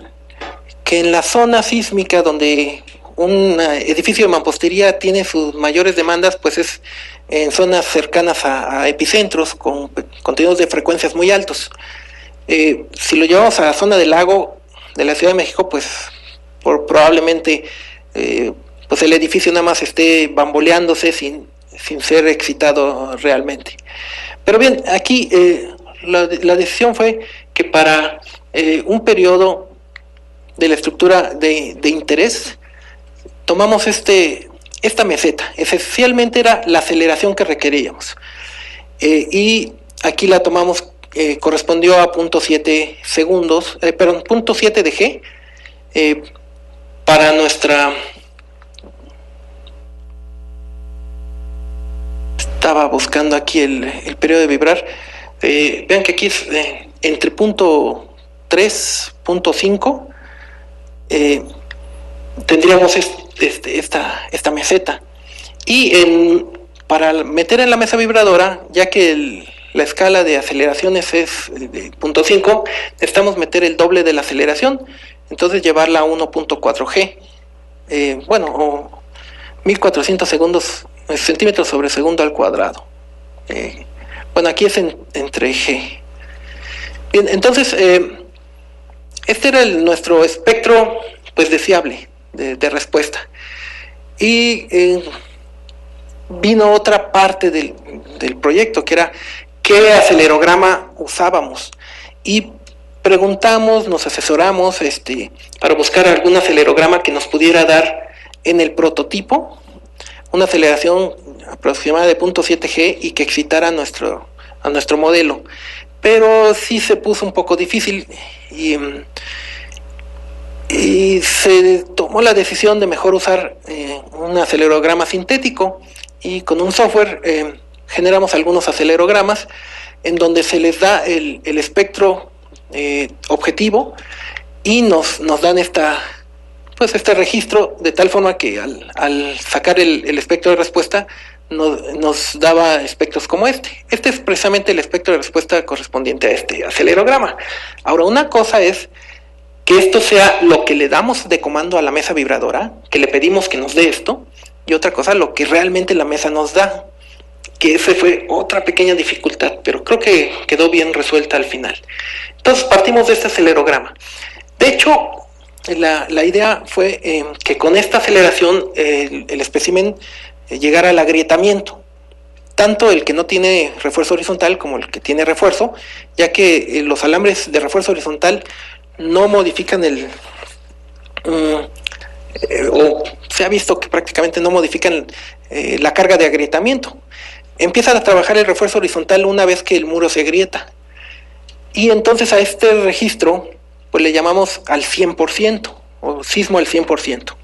en la zona sísmica donde un edificio de mampostería tiene sus mayores demandas, pues es en zonas cercanas a epicentros con contenidos de frecuencias muy altos. Si lo llevamos a la zona del lago de la Ciudad de México, pues probablemente pues el edificio nada más esté bamboleándose sin ser excitado realmente. Pero bien, aquí la decisión fue que para un periodo de la estructura de interés tomamos esta meseta. Esencialmente era la aceleración que requeríamos, y aquí la tomamos, correspondió a 0.7 segundos, perdón, 0.7 de G, para nuestra... Estaba buscando aquí el periodo de vibrar. Vean que aquí es entre 0.3, 0.5, tendríamos esta meseta, y para meter en la mesa vibradora, ya que la escala de aceleraciones es de 0.5, necesitamos meter el doble de la aceleración, entonces llevarla a 1.4 G, bueno, o 1400 centímetros sobre segundo al cuadrado. Bueno, aquí es entre G. Bien, entonces este era nuestro espectro pues deseable de respuesta, y vino otra parte del proyecto, que era qué acelerograma usábamos, y preguntamos, nos asesoramos para buscar algún acelerograma que nos pudiera dar en el prototipo una aceleración aproximada de 0.7 G y que excitara a nuestro modelo. Pero sí se puso un poco difícil, y se tomó la decisión de mejor usar un acelerograma sintético, y con un software generamos algunos acelerogramas en donde se les da el espectro objetivo, y nos dan este registro, de tal forma que al sacar el espectro de respuesta nos daba espectros como este. Este es precisamente el espectro de respuesta correspondiente a este acelerograma. Ahora, una cosa es que esto sea lo que le damos de comando a la mesa vibradora, que le pedimos que nos dé esto, y otra cosa lo que realmente la mesa nos da, que esa fue otra pequeña dificultad, pero creo que quedó bien resuelta al final. Entonces partimos de este acelerograma. De hecho, la idea fue que con esta aceleración el espécimen llegara al agrietamiento, tanto el que no tiene refuerzo horizontal como el que tiene refuerzo, ya que los alambres de refuerzo horizontal no modifican o se ha visto que prácticamente no modifican la carga de agrietamiento. Empiezan a trabajar el refuerzo horizontal una vez que el muro se agrieta. Y entonces a este registro pues le llamamos al 100%, o sismo al 100%.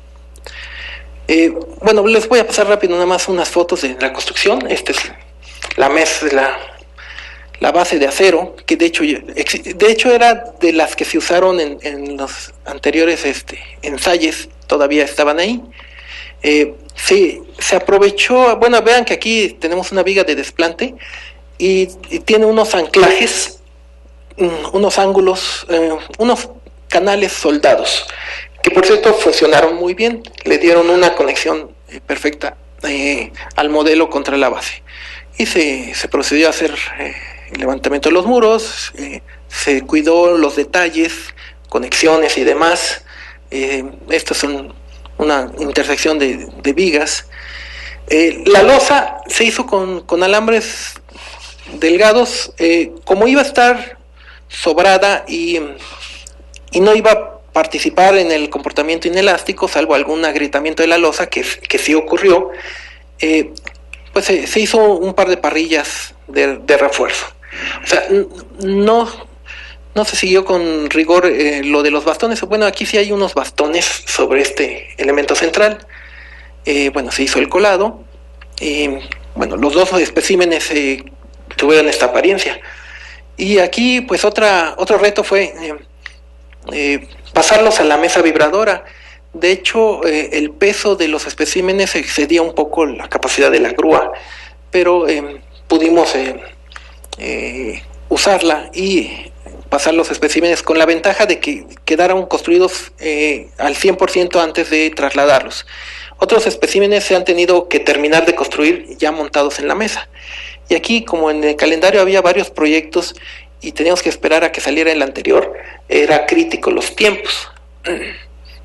Bueno, les voy a pasar rápido nada más unas fotos de la construcción. Esta es la mesa, la base de acero, que de hecho era de las que se usaron en los anteriores ensayos, todavía estaban ahí. Se aprovechó, bueno, vean que aquí tenemos una viga de desplante y tiene unos anclajes, unos ángulos, unos canales soldados, que por cierto funcionaron muy bien, le dieron una conexión perfecta al modelo contra la base. Y se procedió a hacer el levantamiento de los muros, se cuidó los detalles, conexiones y demás. Estos son una intersección de vigas. La losa se hizo con alambres delgados, como iba a estar sobrada y no iba a participar en el comportamiento inelástico, salvo algún agrietamiento de la losa, que sí ocurrió. Pues se hizo un par de parrillas de refuerzo. O sea, no se siguió con rigor lo de los bastones. Bueno, aquí sí hay unos bastones sobre este elemento central. Bueno, se hizo el colado. Bueno, los dos especímenes tuvieron esta apariencia. Y aquí, pues otro reto fue pasarlos a la mesa vibradora. De hecho, el peso de los especímenes excedía un poco la capacidad de la grúa, pero pudimos usarla y pasar los especímenes con la ventaja de que quedaron construidos al 100% antes de trasladarlos. Otros especímenes se han tenido que terminar de construir ya montados en la mesa. Y aquí, como en el calendario había varios proyectos y teníamos que esperar a que saliera el anterior, era crítico los tiempos.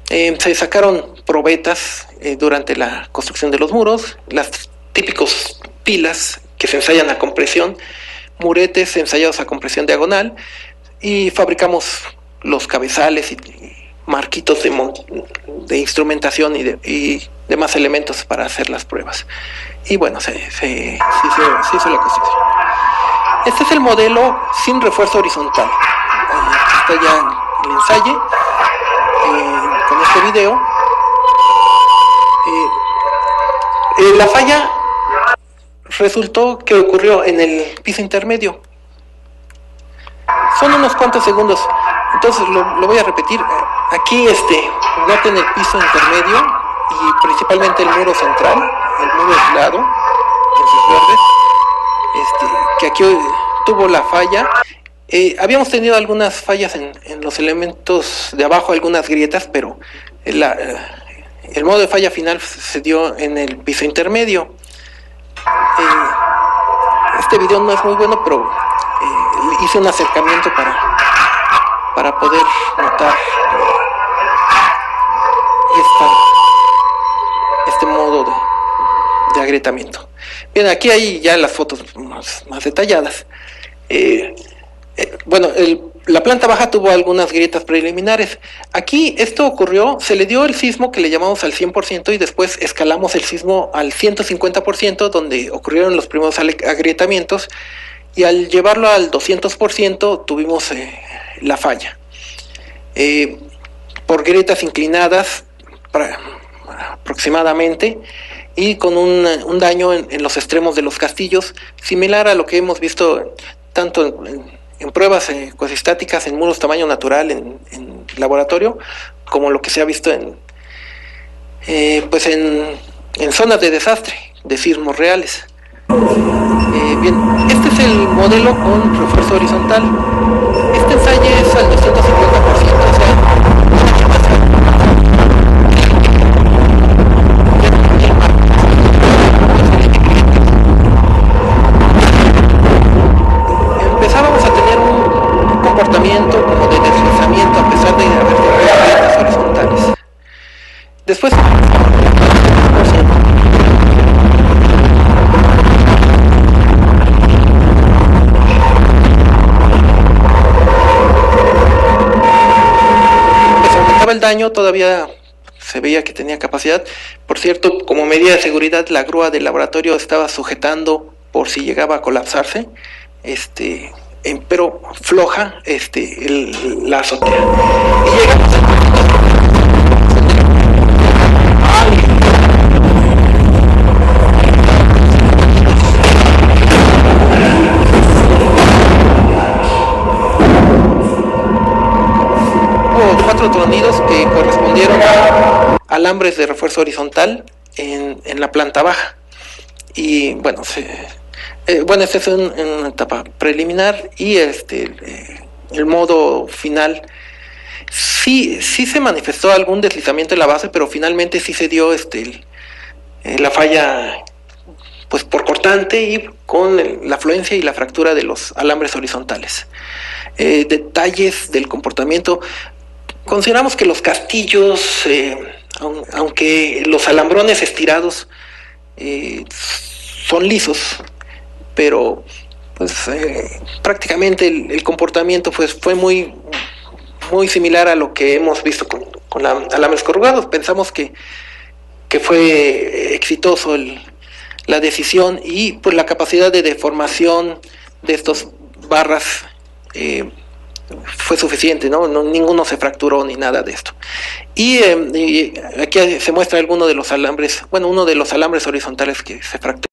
Se sacaron probetas durante la construcción de los muros, las típicos pilas que se ensayan a compresión, muretes ensayados a compresión diagonal, y fabricamos los cabezales y marquitos de instrumentación y demás elementos para hacer las pruebas. Y bueno, se hizo la construcción. Este es el modelo sin refuerzo horizontal. Aquí está ya el ensayo con este video. La falla resultó que ocurrió en el piso intermedio. Son unos cuantos segundos, entonces lo voy a repetir. Aquí noten el piso intermedio y principalmente el muro central, el muro aislado en sus verdes, que aquí tuvo la falla. Habíamos tenido algunas fallas en los elementos de abajo, algunas grietas, pero el modo de falla final se dio en el piso intermedio. Este video no es muy bueno, pero hice un acercamiento para poder notar este modo de agrietamiento. Bien, aquí hay ya las fotos más detalladas. Bueno, la planta baja tuvo algunas grietas preliminares. Aquí esto ocurrió, se le dio el sismo que le llamamos al 100% y después escalamos el sismo al 150%, donde ocurrieron los primeros agrietamientos, y al llevarlo al 200% tuvimos la falla. Por grietas inclinadas aproximadamente, y con un daño en los extremos de los castillos, similar a lo que hemos visto tanto en pruebas ecosistáticas en muros tamaño natural en laboratorio, como lo que se ha visto en zonas de desastre, de sismos reales. Bien, este es el modelo con refuerzo horizontal. Este ensayo es al 250%, o sea, Después el daño, todavía se veía que tenía capacidad. Por cierto, como medida de seguridad, la grúa del laboratorio estaba sujetando por si llegaba a colapsarse, pero floja la azotea. Y llegamos tronidos que correspondieron a alambres de refuerzo horizontal en la planta baja. Y bueno, esta es una etapa preliminar, y el modo final sí se manifestó algún deslizamiento en la base, pero finalmente sí se dio la falla pues por cortante y con la afluencia y la fractura de los alambres horizontales. Detalles del comportamiento. Consideramos que los castillos, aunque los alambrones estirados son lisos, pero pues prácticamente el comportamiento pues fue muy similar a lo que hemos visto con alambres corrugados. Pensamos que fue exitoso la decisión, y pues la capacidad de deformación de estos barras fue suficiente, ¿no? Ninguno se fracturó ni nada de esto. Y aquí se muestra uno de los alambres horizontales que se fracturó.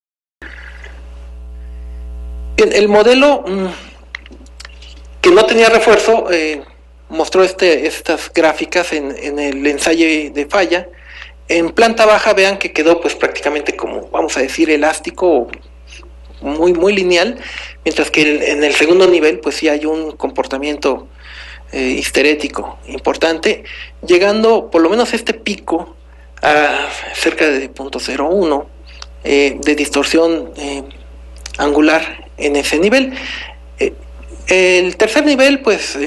Bien, el modelo que no tenía refuerzo mostró estas gráficas en el ensayo de falla. En planta baja vean que quedó pues prácticamente como, vamos a decir, elástico, muy lineal, mientras que en el segundo nivel pues sí hay un comportamiento histerético importante, llegando por lo menos este pico a cerca de 0.01 de distorsión angular en ese nivel. El tercer nivel pues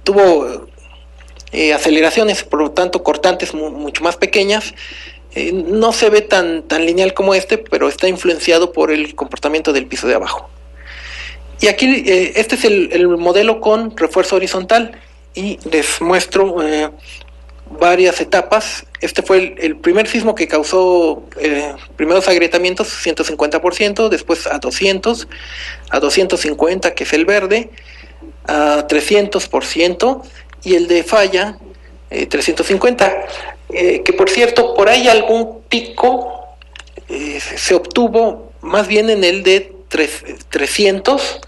tuvo aceleraciones, por lo tanto cortantes mucho más pequeñas. No se ve tan lineal como pero está influenciado por el comportamiento del piso de abajo. Y aquí este es el modelo con refuerzo horizontal, y les muestro varias etapas. Este fue el primer sismo que causó primeros agrietamientos, 150%, después a 200, a 250, que es el verde, a 300%, y el de falla 350, que por cierto, por ahí algún pico se obtuvo más bien en el de 300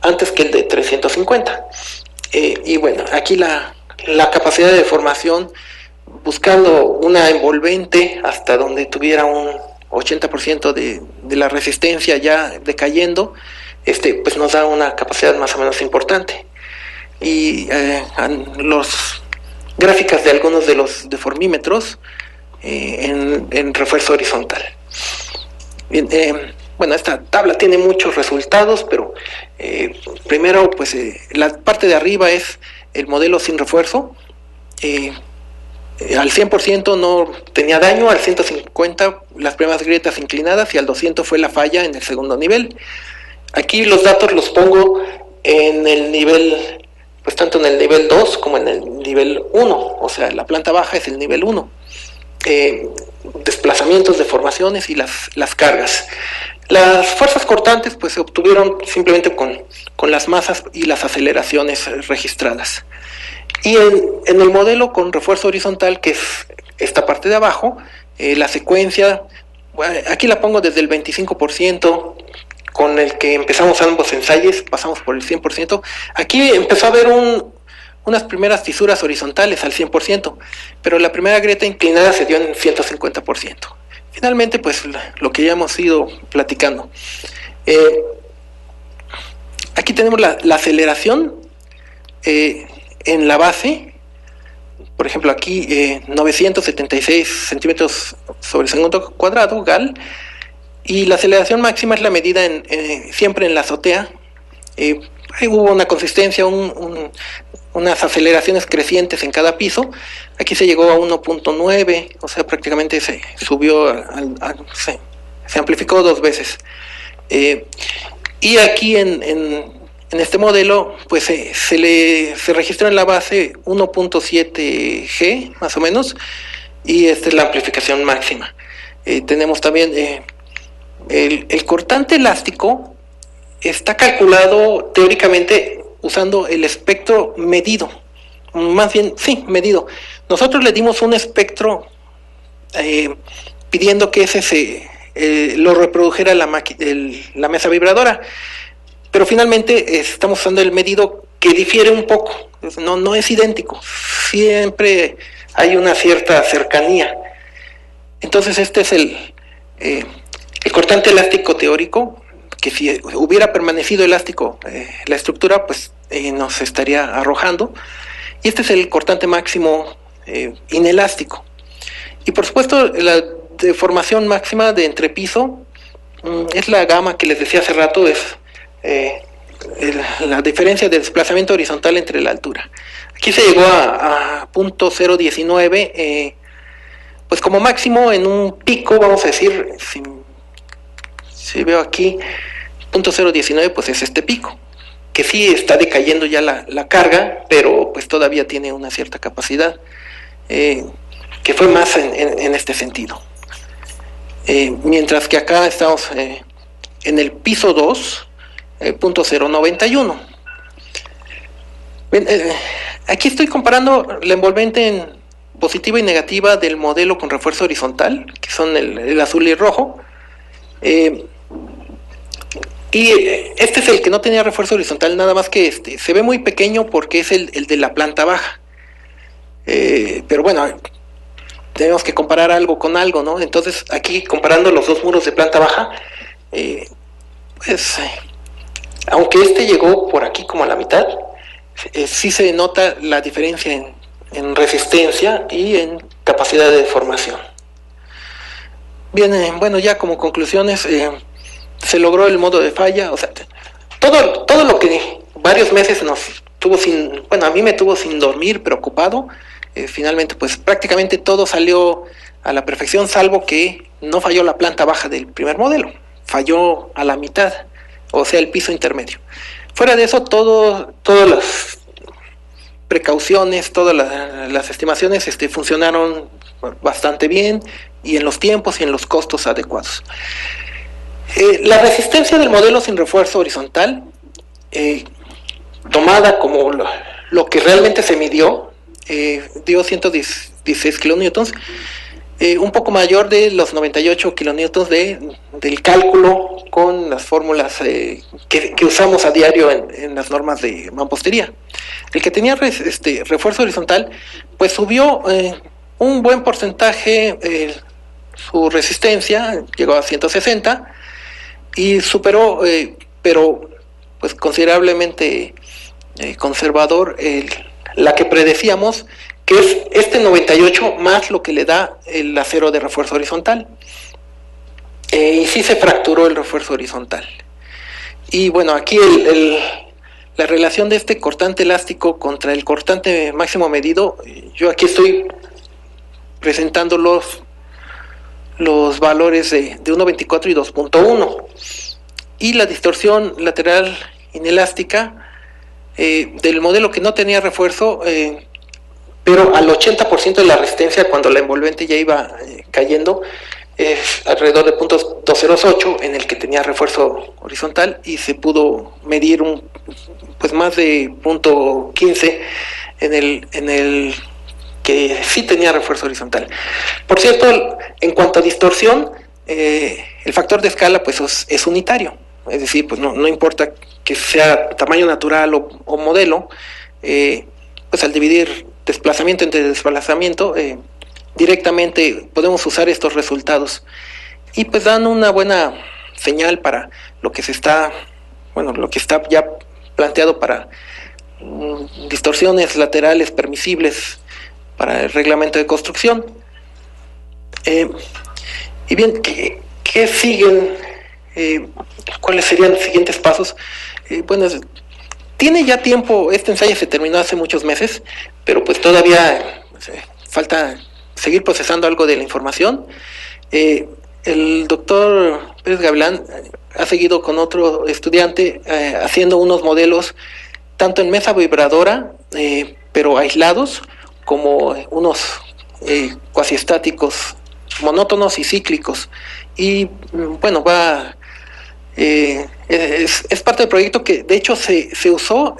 antes que el de 350. Y bueno, aquí la capacidad de deformación, buscando una envolvente hasta donde tuviera un 80% de la resistencia ya decayendo, pues nos da una capacidad más o menos importante. Y los gráficas de algunos de los deformímetros en refuerzo horizontal. Bien, bueno, esta tabla tiene muchos resultados, pero primero pues la parte de arriba es el modelo sin refuerzo. Al 100% no tenía daño, al 150 las primeras grietas inclinadas, y al 200 fue la falla en el segundo nivel. Aquí los datos los pongo en el nivel, pues tanto en el nivel 2 como en el nivel 1, o sea, la planta baja es el nivel 1. Desplazamientos, deformaciones y las cargas. Las fuerzas cortantes pues se obtuvieron simplemente con las masas y las aceleraciones registradas. Y en el modelo con refuerzo horizontal, que es esta parte de abajo, la secuencia, aquí la pongo desde el 25%, con el que empezamos ambos ensayos, pasamos por el 100%. Aquí empezó a haber unas primeras fisuras horizontales al 100%, pero la primera grieta inclinada se dio en 150%. Finalmente, pues lo que ya hemos ido platicando. Aquí tenemos la aceleración en la base. Por ejemplo, aquí 976 centímetros sobre segundo cuadrado, GAL, y la aceleración máxima es la medida siempre en la azotea. Hubo una consistencia, unas aceleraciones crecientes en cada piso. Aquí se llegó a 1.9, o sea, prácticamente se subió, se amplificó 2 veces. Y aquí en este modelo, pues se registró en la base 1.7 G, más o menos, y esta es la amplificación máxima. Tenemos también el cortante elástico, está calculado teóricamente usando el espectro medido, más bien, sí, medido. Nosotros le dimos un espectro pidiendo que ese lo reprodujera la mesa vibradora, pero finalmente estamos usando el medido, que difiere un poco, no es idéntico, siempre hay una cierta cercanía. Entonces este es el cortante elástico teórico, que si hubiera permanecido elástico la estructura, pues nos estaría arrojando. Y este es el cortante máximo inelástico. Y por supuesto la deformación máxima de entrepiso es la gamma que les decía hace rato, es la diferencia de desplazamiento horizontal entre la altura. Aquí se llegó a 0.019, pues como máximo en un pico, vamos a decir, si veo aquí 0.019, pues es este pico, que sí está decayendo ya la carga, pero pues todavía tiene una cierta capacidad, que fue más en este sentido. Mientras que acá estamos en el piso 2, 0.091. Aquí estoy comparando la envolvente en positiva y negativa del modelo con refuerzo horizontal, que son el azul y el rojo. Y este es el que no tenía refuerzo horizontal, nada más que se ve muy pequeño porque es el de la planta baja. Pero bueno, tenemos que comparar algo con algo, ¿no? Entonces aquí, comparando los dos muros de planta baja, pues aunque este llegó por aquí como a la mitad, sí se nota la diferencia en resistencia y en capacidad de deformación. Bien, bueno, ya como conclusiones, se logró el modo de falla, o sea, todo lo que varios meses nos tuvo a mí me tuvo sin dormir, preocupado, finalmente pues prácticamente todo salió a la perfección, salvo que no falló la planta baja del primer modelo, falló a la mitad, o sea, el piso intermedio. Fuera de eso, todas las precauciones, todas las estimaciones funcionaron bastante bien, y en los tiempos y en los costos adecuados. La resistencia del modelo sin refuerzo horizontal, tomada como lo que realmente se midió, dio 116 kilonewtons, un poco mayor de los 98 kilonewtons del cálculo con las fórmulas que usamos a diario en las normas de mampostería. El que tenía refuerzo horizontal, pues subió un buen porcentaje su resistencia, llegó a 160, y superó, pero pues considerablemente conservador, la que predecíamos, que es este 98 más lo que le da el acero de refuerzo horizontal. Y sí se fracturó el refuerzo horizontal. Y bueno, aquí la relación de este cortante elástico contra el cortante máximo medido, yo aquí estoy presentando los valores de 1.24 y 2.1, y la distorsión lateral inelástica del modelo que no tenía refuerzo, pero al 80% de la resistencia cuando la envolvente ya iba cayendo, es alrededor de 0.208 en el que tenía refuerzo horizontal, y se pudo medir pues más de 0.15 en el que sí tenía refuerzo horizontal. Por cierto, en cuanto a distorsión, el factor de escala pues es unitario, es decir, pues no importa que sea tamaño natural o modelo, pues al dividir desplazamiento entre desplazamiento, directamente podemos usar estos resultados, y pues dan una buena señal para lo que está ya planteado para distorsiones laterales permisibles para el reglamento de construcción. Y bien, ¿qué siguen? ¿Cuáles serían los siguientes pasos? Bueno, tiene ya tiempo, este ensayo se terminó hace muchos meses, pero pues todavía falta seguir procesando algo de la información. El doctor Pérez Gavilán ha seguido con otro estudiante haciendo unos modelos tanto en mesa vibradora, pero aislados, como unos cuasiestáticos monótonos y cíclicos. Y bueno, es parte del proyecto que de hecho se usó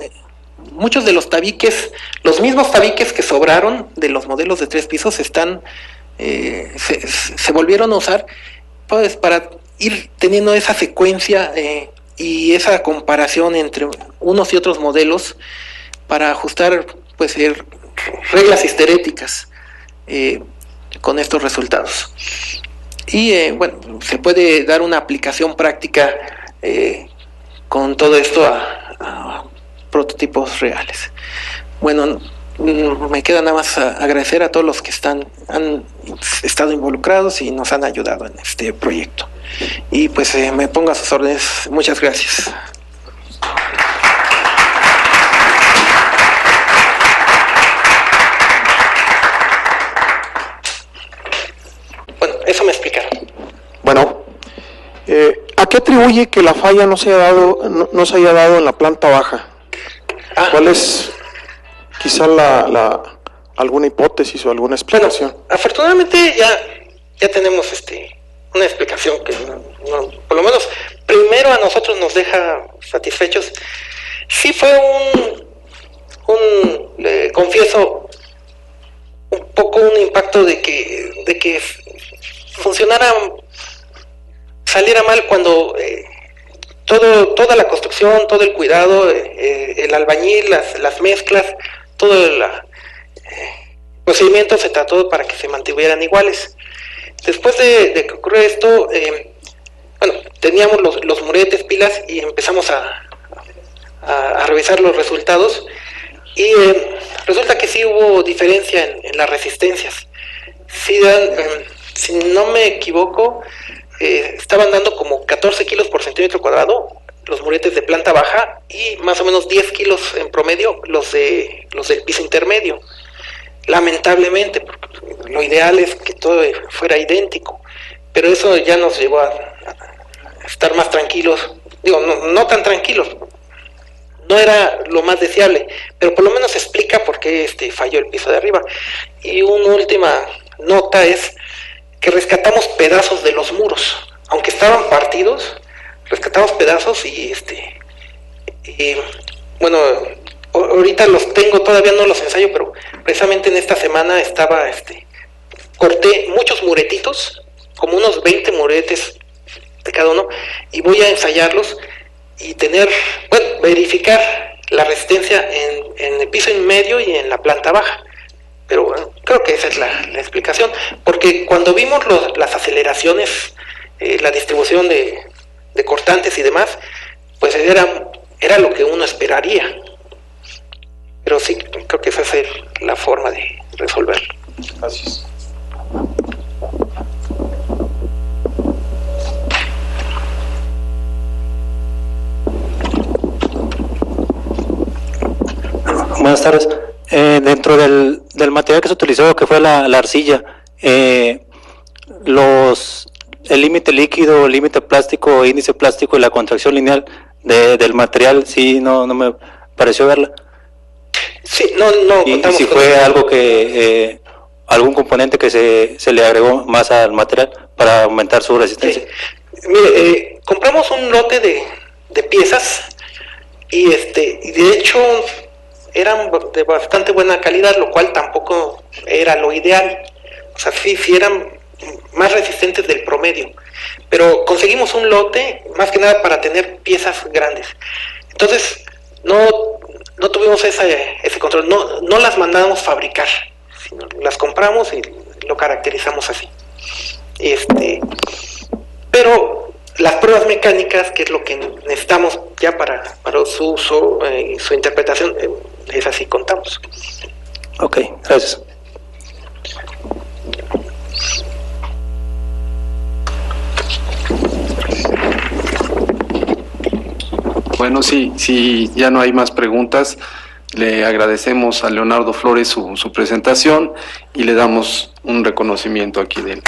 muchos de los tabiques, los mismos tabiques que sobraron de los modelos de 3 pisos se volvieron a usar, pues, para ir teniendo esa secuencia y esa comparación entre unos y otros modelos para ajustar, pues, reglas histeréticas con estos resultados. Y bueno, se puede dar una aplicación práctica con todo esto a prototipos reales. Bueno, me queda nada más agradecer a todos los que han estado involucrados y nos han ayudado en este proyecto. Y pues me pongo a sus órdenes. Muchas gracias. Bueno, eso me explicaron. Bueno, ¿a qué atribuye que la falla no se haya dado en la planta baja? ¿Cuál es quizá alguna hipótesis o alguna explicación? Bueno, afortunadamente ya tenemos una explicación que por lo menos primero a nosotros nos deja satisfechos. Sí fue le confieso, un poco un impacto de que saliera mal cuando toda la construcción, todo el cuidado, el albañil, las mezclas, todo el procedimiento se trató para que se mantuvieran iguales. Después de que ocurrió esto, bueno, teníamos los muretes, pilas, y empezamos a revisar los resultados, y resulta que sí hubo diferencia en las resistencias. Sí si no me equivoco, estaban dando como 14 kilos por centímetro cuadrado los muretes de planta baja y más o menos 10 kilos en promedio los del piso intermedio. Lamentablemente, porque lo ideal es que todo fuera idéntico, pero eso ya nos llevó a estar más tranquilos, digo, no tan tranquilos, no era lo más deseable, pero por lo menos explica por qué falló el piso de arriba. Y una última nota es que rescatamos pedazos de los muros, aunque estaban partidos, rescatamos pedazos y bueno, ahorita los tengo, todavía no los ensayo, pero precisamente en esta semana corté muchos muretitos, como unos 20 muretes de cada uno, y voy a ensayarlos y verificar la resistencia en el piso en medio y en la planta baja. Pero bueno, creo que esa es la explicación, porque cuando vimos las aceleraciones, la distribución de cortantes y demás, pues era lo que uno esperaría. Pero sí, creo que esa es la forma de resolverlo. Gracias. Buenas tardes. Dentro del material que se utilizó, que fue la arcilla, el límite líquido, el límite plástico, índice plástico y la contracción lineal del material, sí, no me pareció verla. Sí, no. Y si fue algo que algún componente que se le agregó más al material para aumentar su resistencia. Sí. Mire, compramos un lote de piezas y de hecho eran de bastante buena calidad, lo cual tampoco era lo ideal. O sea, sí eran más resistentes del promedio, pero conseguimos un lote más que nada para tener piezas grandes. Entonces no tuvimos ese control, no las mandamos fabricar, sino las compramos y lo caracterizamos así. Pero las pruebas mecánicas, que es lo que necesitamos ya para su uso y su interpretación, es así, contamos. Ok, gracias. Bueno, sí, ya no hay más preguntas. Le agradecemos a Leonardo Flores su presentación y le damos un reconocimiento aquí de él.